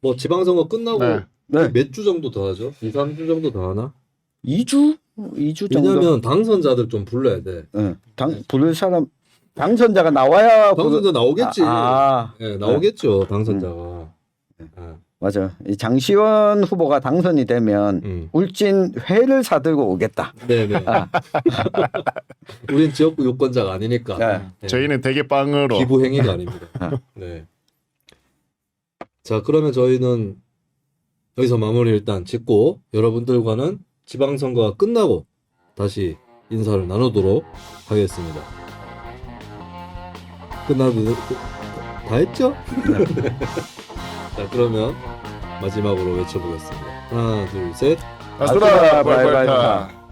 뭐 지방선거 끝나고 네. 네. 몇 주 정도 더 하죠? 2, 3주 정도 더 하나? 2주 정도. 왜냐면 당선자들 좀 불러야 돼. 네. 부를 사람 당선자가 나와야 당선자 나오겠지. 아, 네, 나오겠죠, 당선자가. 네. 맞아. 이 장시원 후보가 당선이 되면 울진 회를 사들고 오겠다. 네네. 우린 지역구 유권자가 아니니까. 네. 네. 저희는 대게빵으로 기부 행위가 아닙니다. 네. 자, 그러면 저희는 여기서 마무리 일단 짓고 여러분들과는 지방선거가 끝나고 다시 인사를 나누도록 하겠습니다. 다 했죠? 네. 자, 그러면 마지막으로 외쳐보겠습니다. 하나, 둘, 셋. 아수라 발발타.